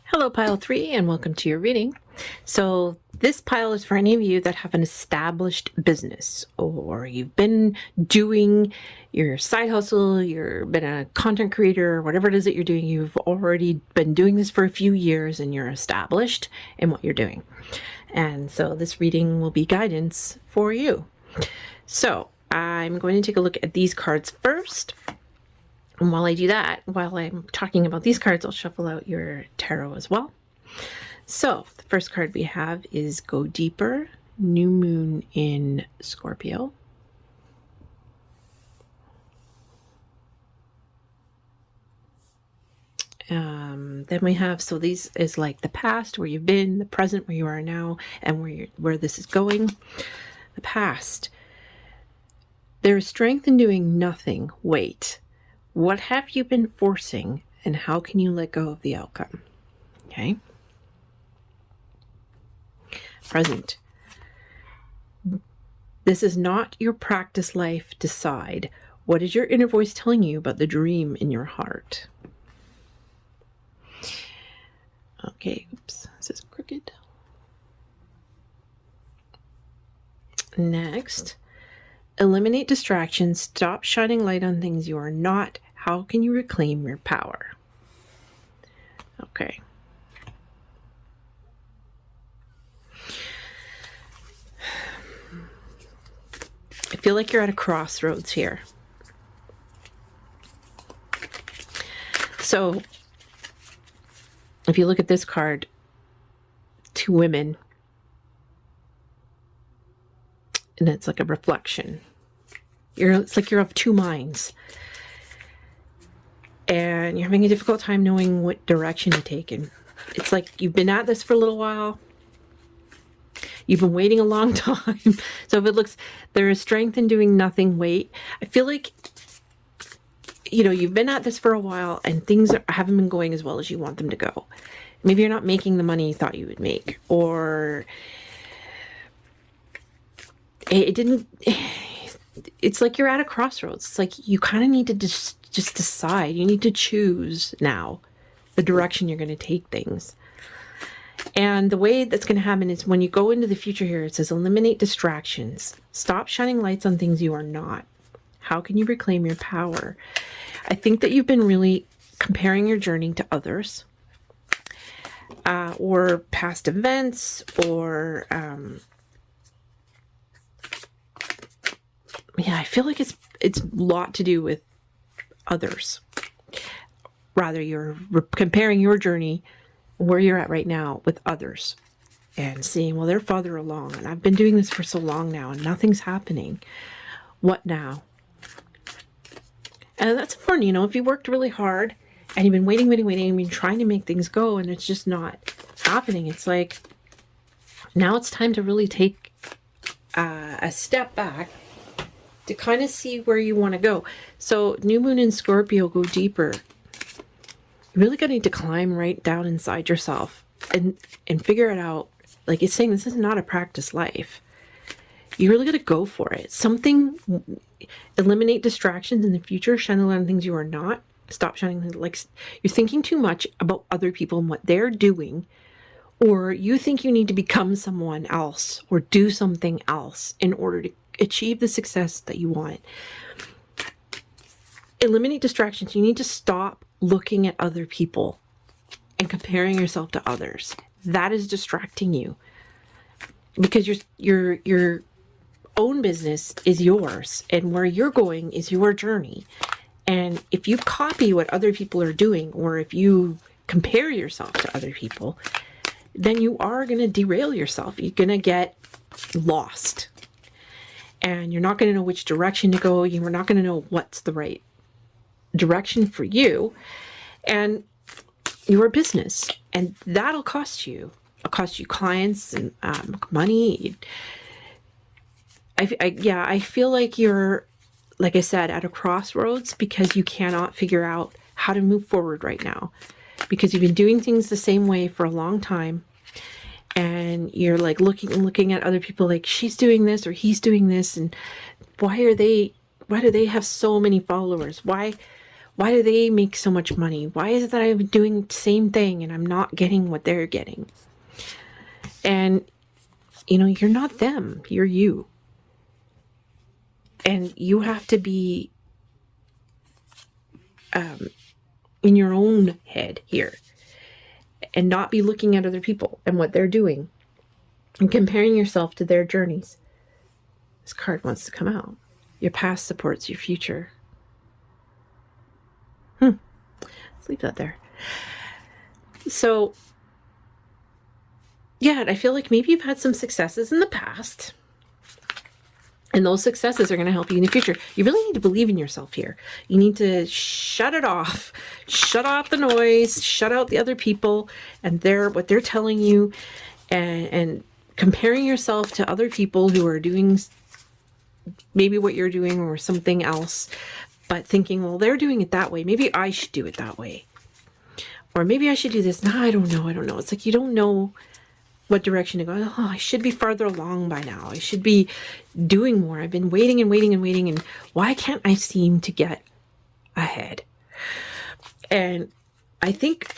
Hello, Pile 3, and welcome to your reading. So this pile is for any of you that have an established business, or you've been doing your side hustle, you've been a content creator, whatever it is that you're doing. You've already been doing this for a few years and you're established in what you're doing. And so this reading will be guidance for you. So I'm going to take a look at these cards first. And while I do that, while I'm talking about these cards, I'll shuffle out your tarot as well. So the first card we have is Go Deeper, New Moon in Scorpio. Then we have, so these is like the past, where you've been, the present, where you are now, and where this is going. The past. There is strength in doing nothing. Wait. What have you been forcing, and how can you let go of the outcome? Okay. Present. This is not your practice life. Decide. What is your inner voice telling you about the dream in your heart? Okay. Oops. This is crooked. Next. Eliminate distractions. Stop shining light on things you are not. How can you reclaim your power? Okay. I feel like you're at a crossroads here. So, if you look at this card, two women, and it's like a reflection. It's like you're of two minds. And you're having a difficult time knowing what direction to take. And it's like you've been at this for a little while. You've been waiting a long time. So if it looks, there is strength in doing nothing, wait. I feel like, you've been at this for a while and things haven't been going as well as you want them to go. Maybe you're not making the money you thought you would make, or it didn't. It's like you're at a crossroads. It's like you kind of need to just decide. You need to choose now the direction you're going to take things. And the way that's going to happen is when you go into the future here, it says eliminate distractions. Stop shining lights on things you are not. How can you reclaim your power? I think that you've been really comparing your journey to others, or past events, or I feel like it's a lot to do with others. Rather, you're comparing your journey, where you're at right now, with others, and seeing, well, they're farther along, and I've been doing this for so long now, and nothing's happening. What now? And that's important, if you worked really hard, and you've been waiting, and been trying to make things go, and it's just not happening. It's like, now it's time to really take a step back to kind of see where you want to go. So, New Moon in Scorpio, go deeper. You really got to need to climb right down inside yourself and figure it out. Like it's saying, this is not a practice life. You really got to go for it. Eliminate distractions in the future. Shine the light on things you are not. Stop shining like you're thinking too much about other people and what they're doing, or you think you need to become someone else or do something else in order to achieve the success that you want. Eliminate distractions. You need to stop looking at other people and comparing yourself to others. That is distracting you. because your own business is yours, and where you're going is your journey. And if you copy what other people are doing, or if you compare yourself to other people, then you are going to derail yourself. You're going to get lost, and you're not going to know which direction to go. You're not going to know what's the right direction for you and your business. And that'll cost you. It'll cost you clients and money. I feel like you're, like I said, at a crossroads because you cannot figure out how to move forward right now, because you've been doing things the same way for a long time, and you're like looking at other people like, she's doing this or he's doing this, and why do they have so many followers? Why do they make so much money? Why is it that I'm doing the same thing and I'm not getting what they're getting? And you're not them, you're you. And you have to be in your own head here, and not be looking at other people and what they're doing and comparing yourself to their journeys. This card wants to come out. Your past supports your future. Let's leave that there. So, yeah, I feel like maybe you've had some successes in the past, and those successes are going to help you in the future. You really need to believe in yourself here. You need to shut it off. Shut off the noise. Shut out the other people and what they're telling you, and comparing yourself to other people who are doing maybe what you're doing or something else, but thinking, well, they're doing it that way. Maybe I should do it that way. Or maybe I should do this. No, I don't know. It's like you don't know what direction to go. Oh, I should be farther along by now. I should be doing more. I've been waiting, and why can't I seem to get ahead? And I think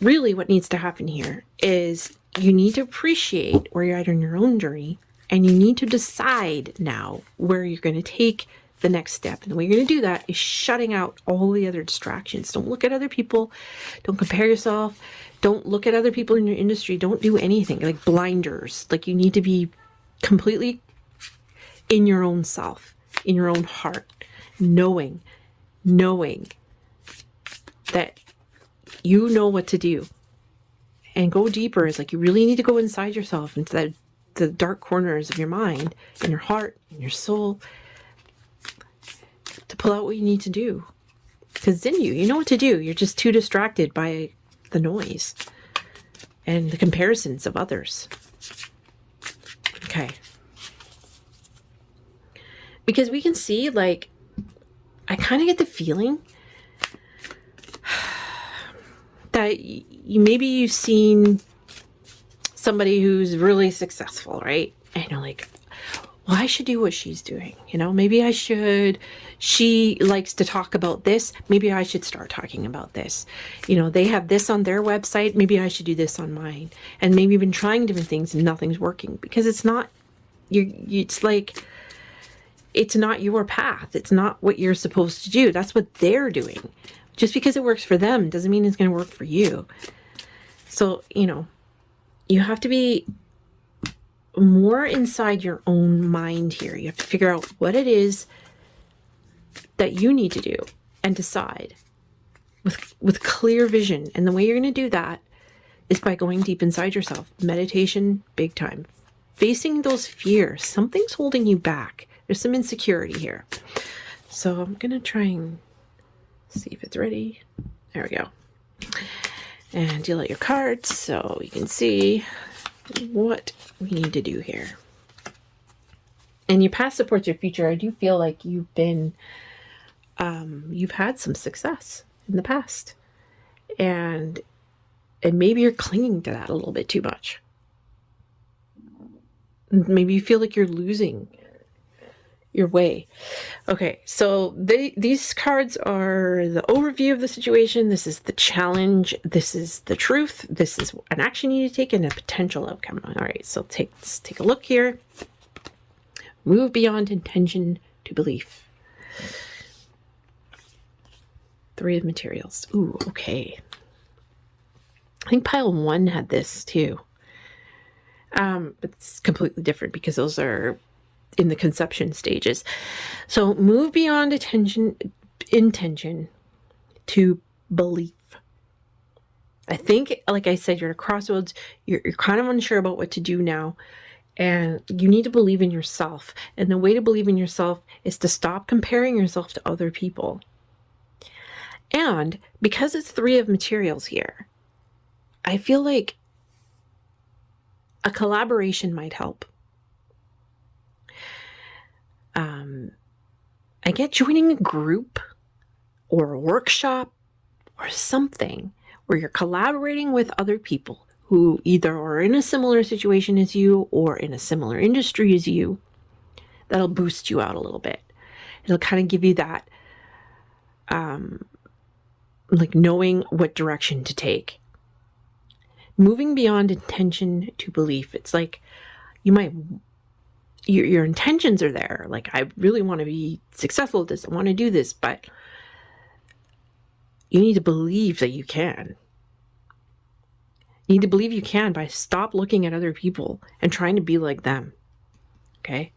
really what needs to happen here is you need to appreciate where you're at in your own journey, and you need to decide now where you're going to take the next step. And the way you're going to do that is shutting out all the other distractions. Don't look at other people. Don't compare yourself. Don't look at other people in your industry. Don't do anything like blinders. Like, you need to be completely in your own self, in your own heart, knowing that you know what to do, and go deeper. Is like, you really need to go inside yourself, into the dark corners of your mind and your heart and your soul, to pull out what you need to do. Because then you know what to do. You're just too distracted by the noise and the comparisons of others. Okay. Because we can see, like, I kind of get the feeling that maybe you've seen somebody who's really successful, right? And you're like, well, I should do what she's doing. Maybe I should. She likes to talk about this. Maybe I should start talking about this. They have this on their website. Maybe I should do this on mine. And maybe you've been trying different things and nothing's working, because it's not, it's like, it's not your path. It's not what you're supposed to do. That's what they're doing. Just because it works for them doesn't mean it's going to work for you. So, you have to be more inside your own mind here. You have to figure out what it is that you need to do, and decide with clear vision. And the way you're going to do that is by going deep inside yourself. Meditation, big time. Facing those fears. Something's holding you back. There's some insecurity here. So I'm going to try and see if it's ready. There we go. And deal out your cards so you can see what we need to do here. And your past supports your future. I do feel like you've had some success in the past, and maybe you're clinging to that a little bit too much. Maybe you feel like you're losing your way. Okay, so these cards are the overview of the situation. This is the challenge. This is the truth. This is an action you need to take and a potential outcome. All right, so let's take a look here. Move beyond intention to belief. Three of materials. Ooh, okay. I think pile 1 had this too. But it's completely different because those are in the conception stages. So move beyond intention to belief. I think, like I said, you're at a crossroads. You're kind of unsure about what to do now. And you need to believe in yourself. And the way to believe in yourself is to stop comparing yourself to other people. And because it's 3 of materials here, I feel like a collaboration might help. I get joining a group or a workshop or something where you're collaborating with other people who either are in a similar situation as you or in a similar industry as you. That'll boost you out a little bit. It'll kind of give you that, like knowing what direction to take. Moving beyond intention to belief. It's like your intentions are there. Like, I really want to be successful at this. I want to do this, but you need to believe that you can. You need to believe you can by stop looking at other people and trying to be like them. Okay?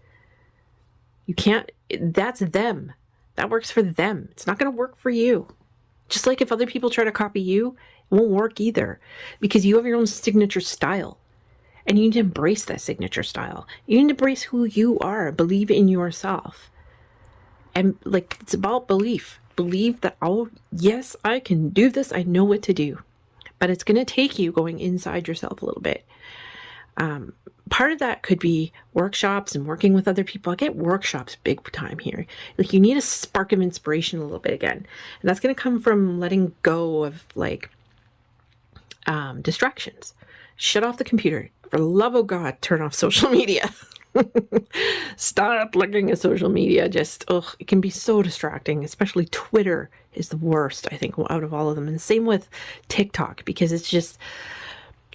You can't, that's them. That works for them. It's not going to work for you. Just like if other people try to copy you, it won't work either, because you have your own signature style. And you need to embrace that signature style. You need to embrace who you are. Believe in yourself. And like, it's about belief. Believe that, oh, yes, I can do this. I know what to do. But it's going to take you going inside yourself a little bit. Part of that could be workshops and working with other people. I get workshops big time here. Like, you need a spark of inspiration a little bit again. And that's going to come from letting go of like distractions. Shut off the computer. For the love of God, turn off social media. Stop looking at social media. Just, it can be so distracting. Especially Twitter is the worst, I think, out of all of them. And same with TikTok, because it's just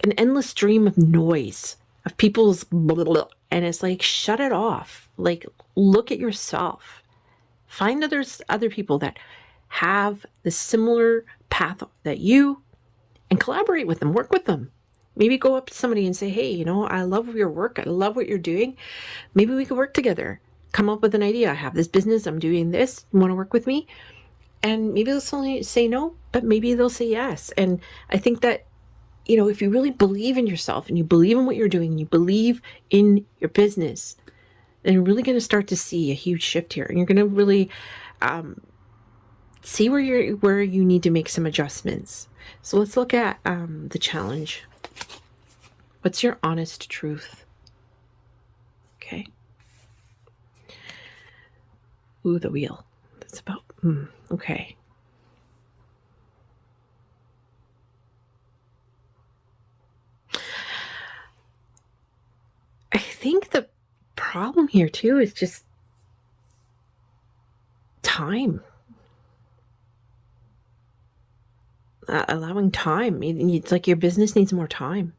an endless stream of noise, of people's blah, blah, blah. And it's like, shut it off. Like, look at yourself. Find other people that have the similar path that you, and collaborate with them, work with them. Maybe go up to somebody and say, hey, I love your work. I love what you're doing. Maybe we could work together. Come up with an idea. I have this business. I'm doing this. You want to work with me? And maybe they'll only say no, but maybe they'll say yes. And I think that, if you really believe in yourself and you believe in what you're doing and you believe in your business, then you're really going to start to see a huge shift here. And you're going to really see where you need to make some adjustments. So let's look at the challenge. What's your honest truth? Okay. Ooh, the wheel. That's about, okay. I think the problem here too is just time. Allowing time. It's like your business needs more time.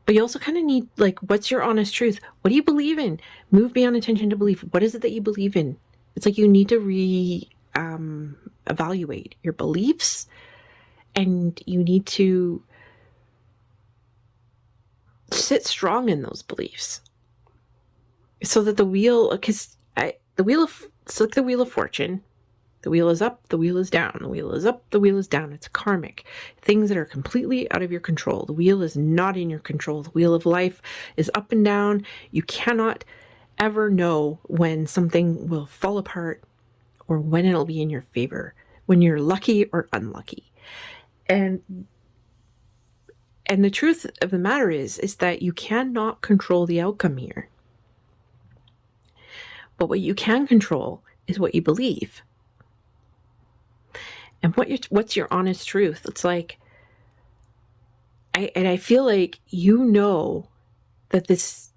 But you also kind of need, like, what's your honest truth? What do you believe in? Move beyond intention to belief. What is it that you believe in? It's like you need to evaluate your beliefs, and you need to sit strong in those beliefs, so that the wheel, it's like the wheel of fortune. The wheel is up, the wheel is down. The wheel is up, the wheel is down. It's karmic. Things that are completely out of your control. The wheel is not in your control. The wheel of life is up and down. You cannot ever know when something will fall apart or when it'll be in your favor, when you're lucky or unlucky. And the truth of the matter is that you cannot control the outcome here. But what you can control is what you believe. And what's your honest truth? It's like, I feel like that it's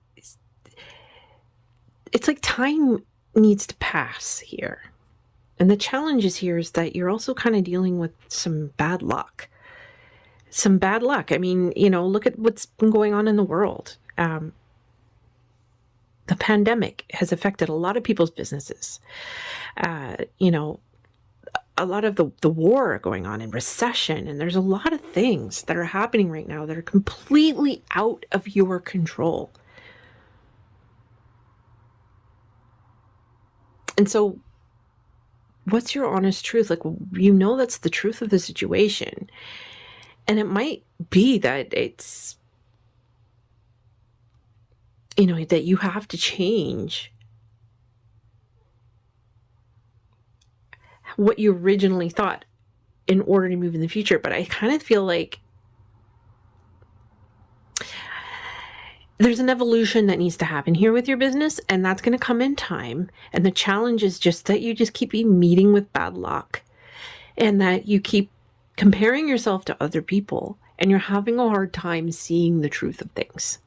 like time needs to pass here. And the challenge is that you're also kind of dealing with some bad luck. I mean, look at what's been going on in the world. The pandemic has affected a lot of people's businesses. a lot of the war going on and recession, and there's a lot of things that are happening right now that are completely out of your control. And so what's your honest truth? Like, that's the truth of the situation. And it might be that it's, that you have to change what you originally thought in order to move in the future. But I kind of feel like there's an evolution that needs to happen here with your business, and that's going to come in time. And the challenge is just that you just keep meeting with bad luck, and that you keep comparing yourself to other people, and you're having a hard time seeing the truth of things,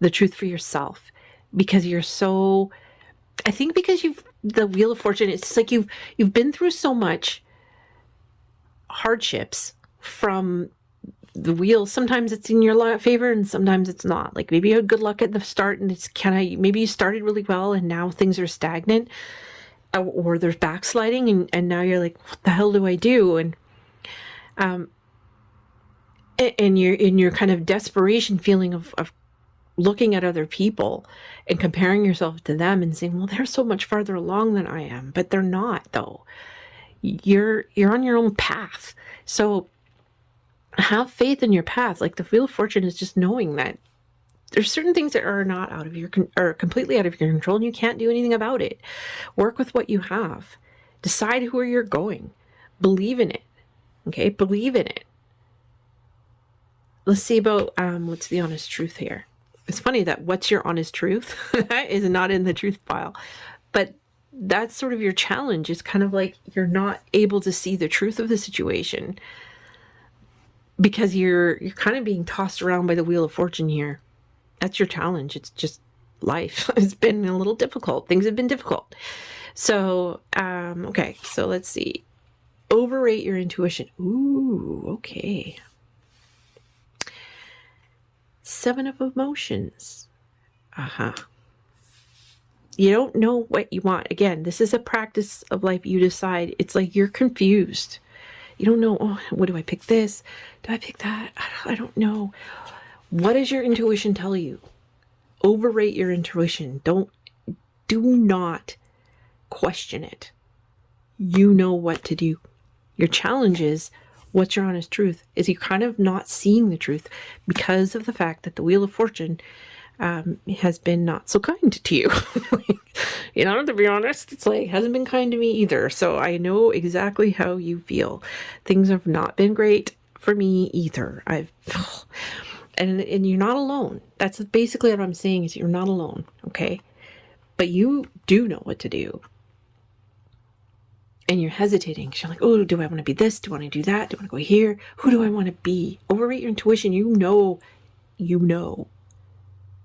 the truth for yourself, because I think because the Wheel of Fortune, it's like you've been through so much hardships from the wheel. Sometimes it's in your favor and sometimes it's not. Like, maybe you had good luck at the start and it's maybe you started really well and now things are stagnant, or there's backsliding, and now you're like, what the hell do I do? And you're in your kind of desperation feeling of looking at other people and comparing yourself to them and saying, well, they're so much farther along than I am. But they're not, though. You're on your own path. So have faith in your path. Like, the Wheel of Fortune is just knowing that there's certain things that are not out of or completely out of your control, and you can't do anything about it. Work with what you have. Decide where you're going. Believe in it. Okay? Believe in it. Let's see about what's the honest truth here. It's funny that what's your honest truth is not in the truth pile, but that's sort of your challenge. It's kind of like you're not able to see the truth of the situation because you're kind of being tossed around by the Wheel of Fortune here. That's your challenge. It's just life. It's been a little difficult. Things have been difficult. So, okay. So let's see. Overrate your intuition. Ooh, okay. 7 of emotions. You don't know what you want. Again, this is a practice of life. You decide. It's like you're confused. You don't know, oh, what do I pick this? Do I pick that? I don't know. What does your intuition tell you? Overrate your intuition. Do not question it. You know what to do. Your challenge is, what's your honest truth? Is you're kind of not seeing the truth because of the fact that the Wheel of Fortune has been not so kind to you. To be honest, it's like, hasn't been kind to me either. So I know exactly how you feel. Things have not been great for me either. And you're not alone. That's basically what I'm saying, is you're not alone. Okay. But you do know what to do. And you're hesitating. You're like, oh, do I want to be this? Do I want to do that? Do I want to go here? Who do I want to be? Overrate your intuition. You know.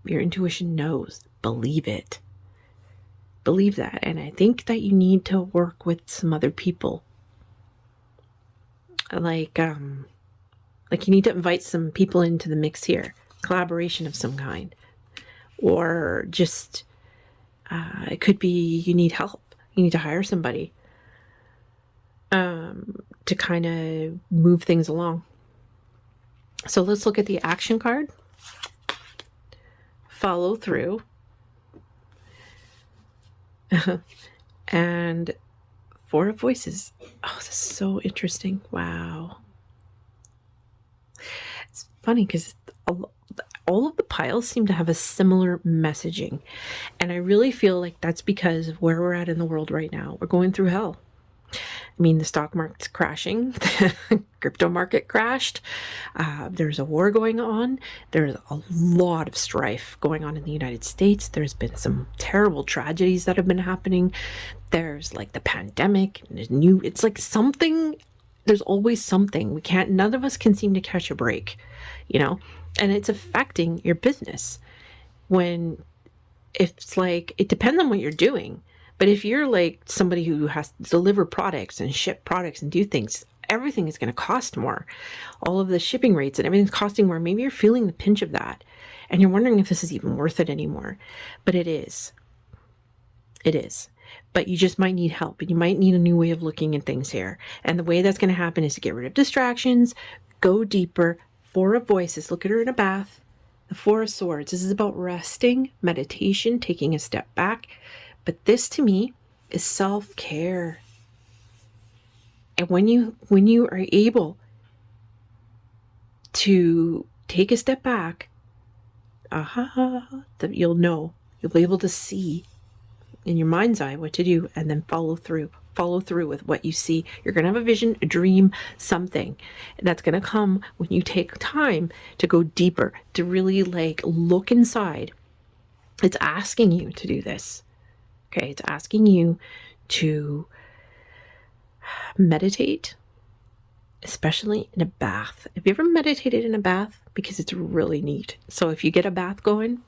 Your intuition knows. Believe it. Believe that. And I think that you need to work with some other people. Like you need to invite some people into the mix here. Collaboration of some kind. Or just, it could be you need help. You need to hire somebody to kind of move things along. So let's look at the action card. Follow through. And 4 of Voices. Oh, this is so interesting. Wow. It's funny because all of the piles seem to have a similar messaging. And I really feel like that's because of where we're at in the world right now. We're going through hell. I mean, the stock market's crashing. The crypto market crashed. There's a war going on. There's a lot of strife going on in the United States. There's been some terrible tragedies that have been happening. There's like the pandemic. It's like something. There's always something. None of us can seem to catch a break, and it's affecting your business. When it's like, it depends on what you're doing. But if you're like somebody who has to deliver products and ship products and do things, everything is going to cost more. All of the shipping rates and everything's costing more. Maybe you're feeling the pinch of that and you're wondering if this is even worth it anymore. But it is. It is. but you just might need help, and you might need a new way of looking at things here. And the way that's going to happen is to get rid of distractions, go deeper. Four of Voices, look at her in a bath. The Four of Swords, this is about resting, meditation, taking a step back. But this to me is self-care. And when you are able to take a step back, that you'll be able to see in your mind's eye what to do, and then follow through with what you see. You're going to have a vision, a dream, something that's going to come when you take time to go deeper, to really like look inside. It's asking you to do this. Okay. It's asking you to meditate, especially in a bath. Have you ever meditated in a bath? Because it's really neat. So if you get a bath going,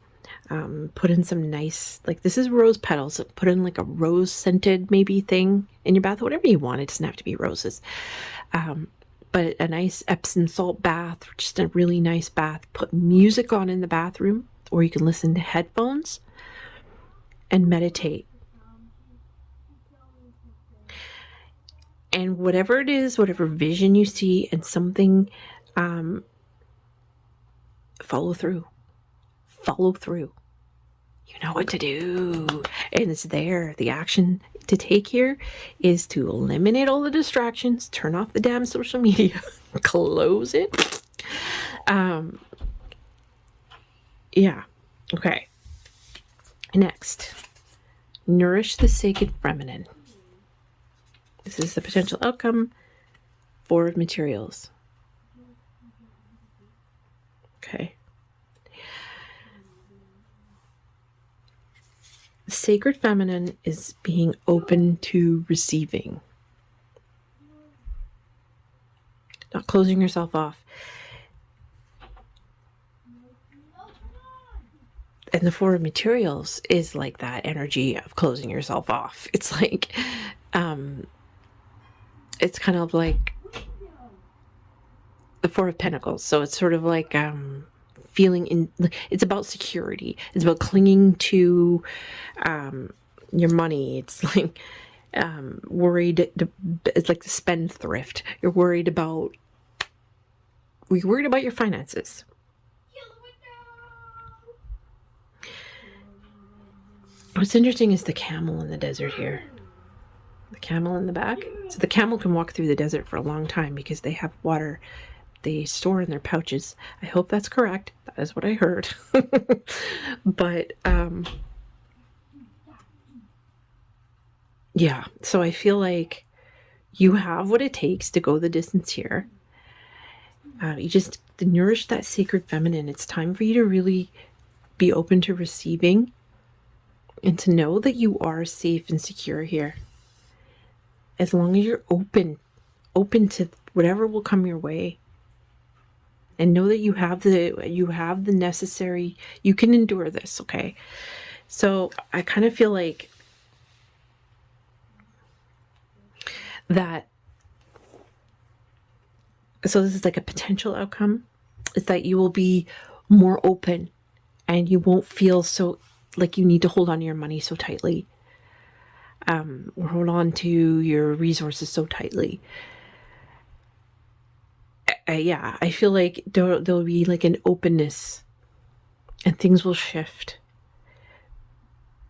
put in some nice, like this is rose petals, put in like a rose scented maybe thing in your bath, whatever you want. It doesn't have to be roses. But a nice Epsom salt bath, just a really nice bath. Put music on in the bathroom, or you can listen to headphones and meditate. And whatever it is, whatever vision you see and something, follow through. You know what to do. And it's there. The action to take here is to eliminate all the distractions, turn off the damn social media, close it. Yeah. Okay. Next, nourish the sacred feminine. This is the potential outcome. Four of Materials. Okay. The sacred feminine is being open to receiving. Not closing yourself off. And the Four of Materials is like that energy of closing yourself off. It's like, it's kind of like the Four of Pentacles. So it's sort of like, feeling in, it's about security. It's about clinging to your money. It's like worried. It's like the spendthrift. You're worried about your finances. What's interesting is the camel in the desert here. The camel in the back. So the camel can walk through the desert for a long time because they have water they store in their pouches. I hope that's correct. That is what I heard. But yeah, so I feel like you have what it takes to go the distance here. You just nourish that sacred feminine. It's time for you to really be open to receiving and to know that you are safe and secure here. As long as you're open to whatever will come your way. And know that you have the necessary, you can endure this, okay? So I kind of feel like that, so this is like a potential outcome, is that you will be more open and you won't feel so like you need to hold on to your money so tightly, or hold on to your resources so tightly. Yeah, I feel like there'll be like an openness and things will shift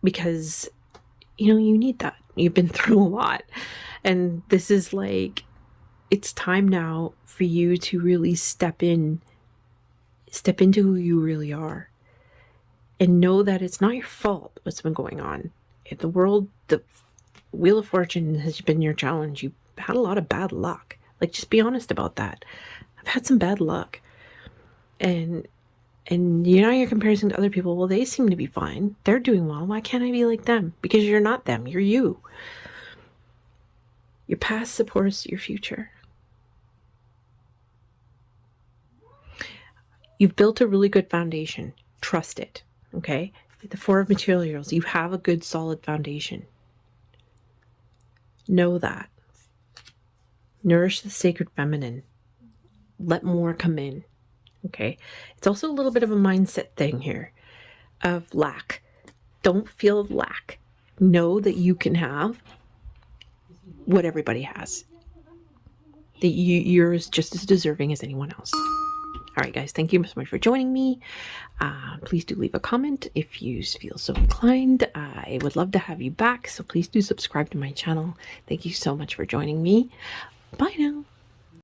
because, you need that. You've been through a lot. And this is like, it's time now for you to really step into who you really are and know that it's not your fault what's been going on. In the world, the Wheel of Fortune has been your challenge. You've had a lot of bad luck. Like, just be honest about that. I've had some bad luck. And you're comparing to other people. Well, they seem to be fine. They're doing well. Why can't I be like them? Because you're not them. You're you. Your past supports your future. You've built a really good foundation. Trust it. Okay? The Four of Materials. You have a good, solid foundation. Know that. Nourish the sacred feminine. Let more come in. Okay? It's also a little bit of a mindset thing here of lack. Don't feel lack. know that you can have what everybody has. That you're just as deserving as anyone else. All right, guys, thank you so much for joining me. Please do leave a comment if you feel so inclined. I would love to have you back, so please do subscribe to my channel. Thank you so much for joining me. Bye now.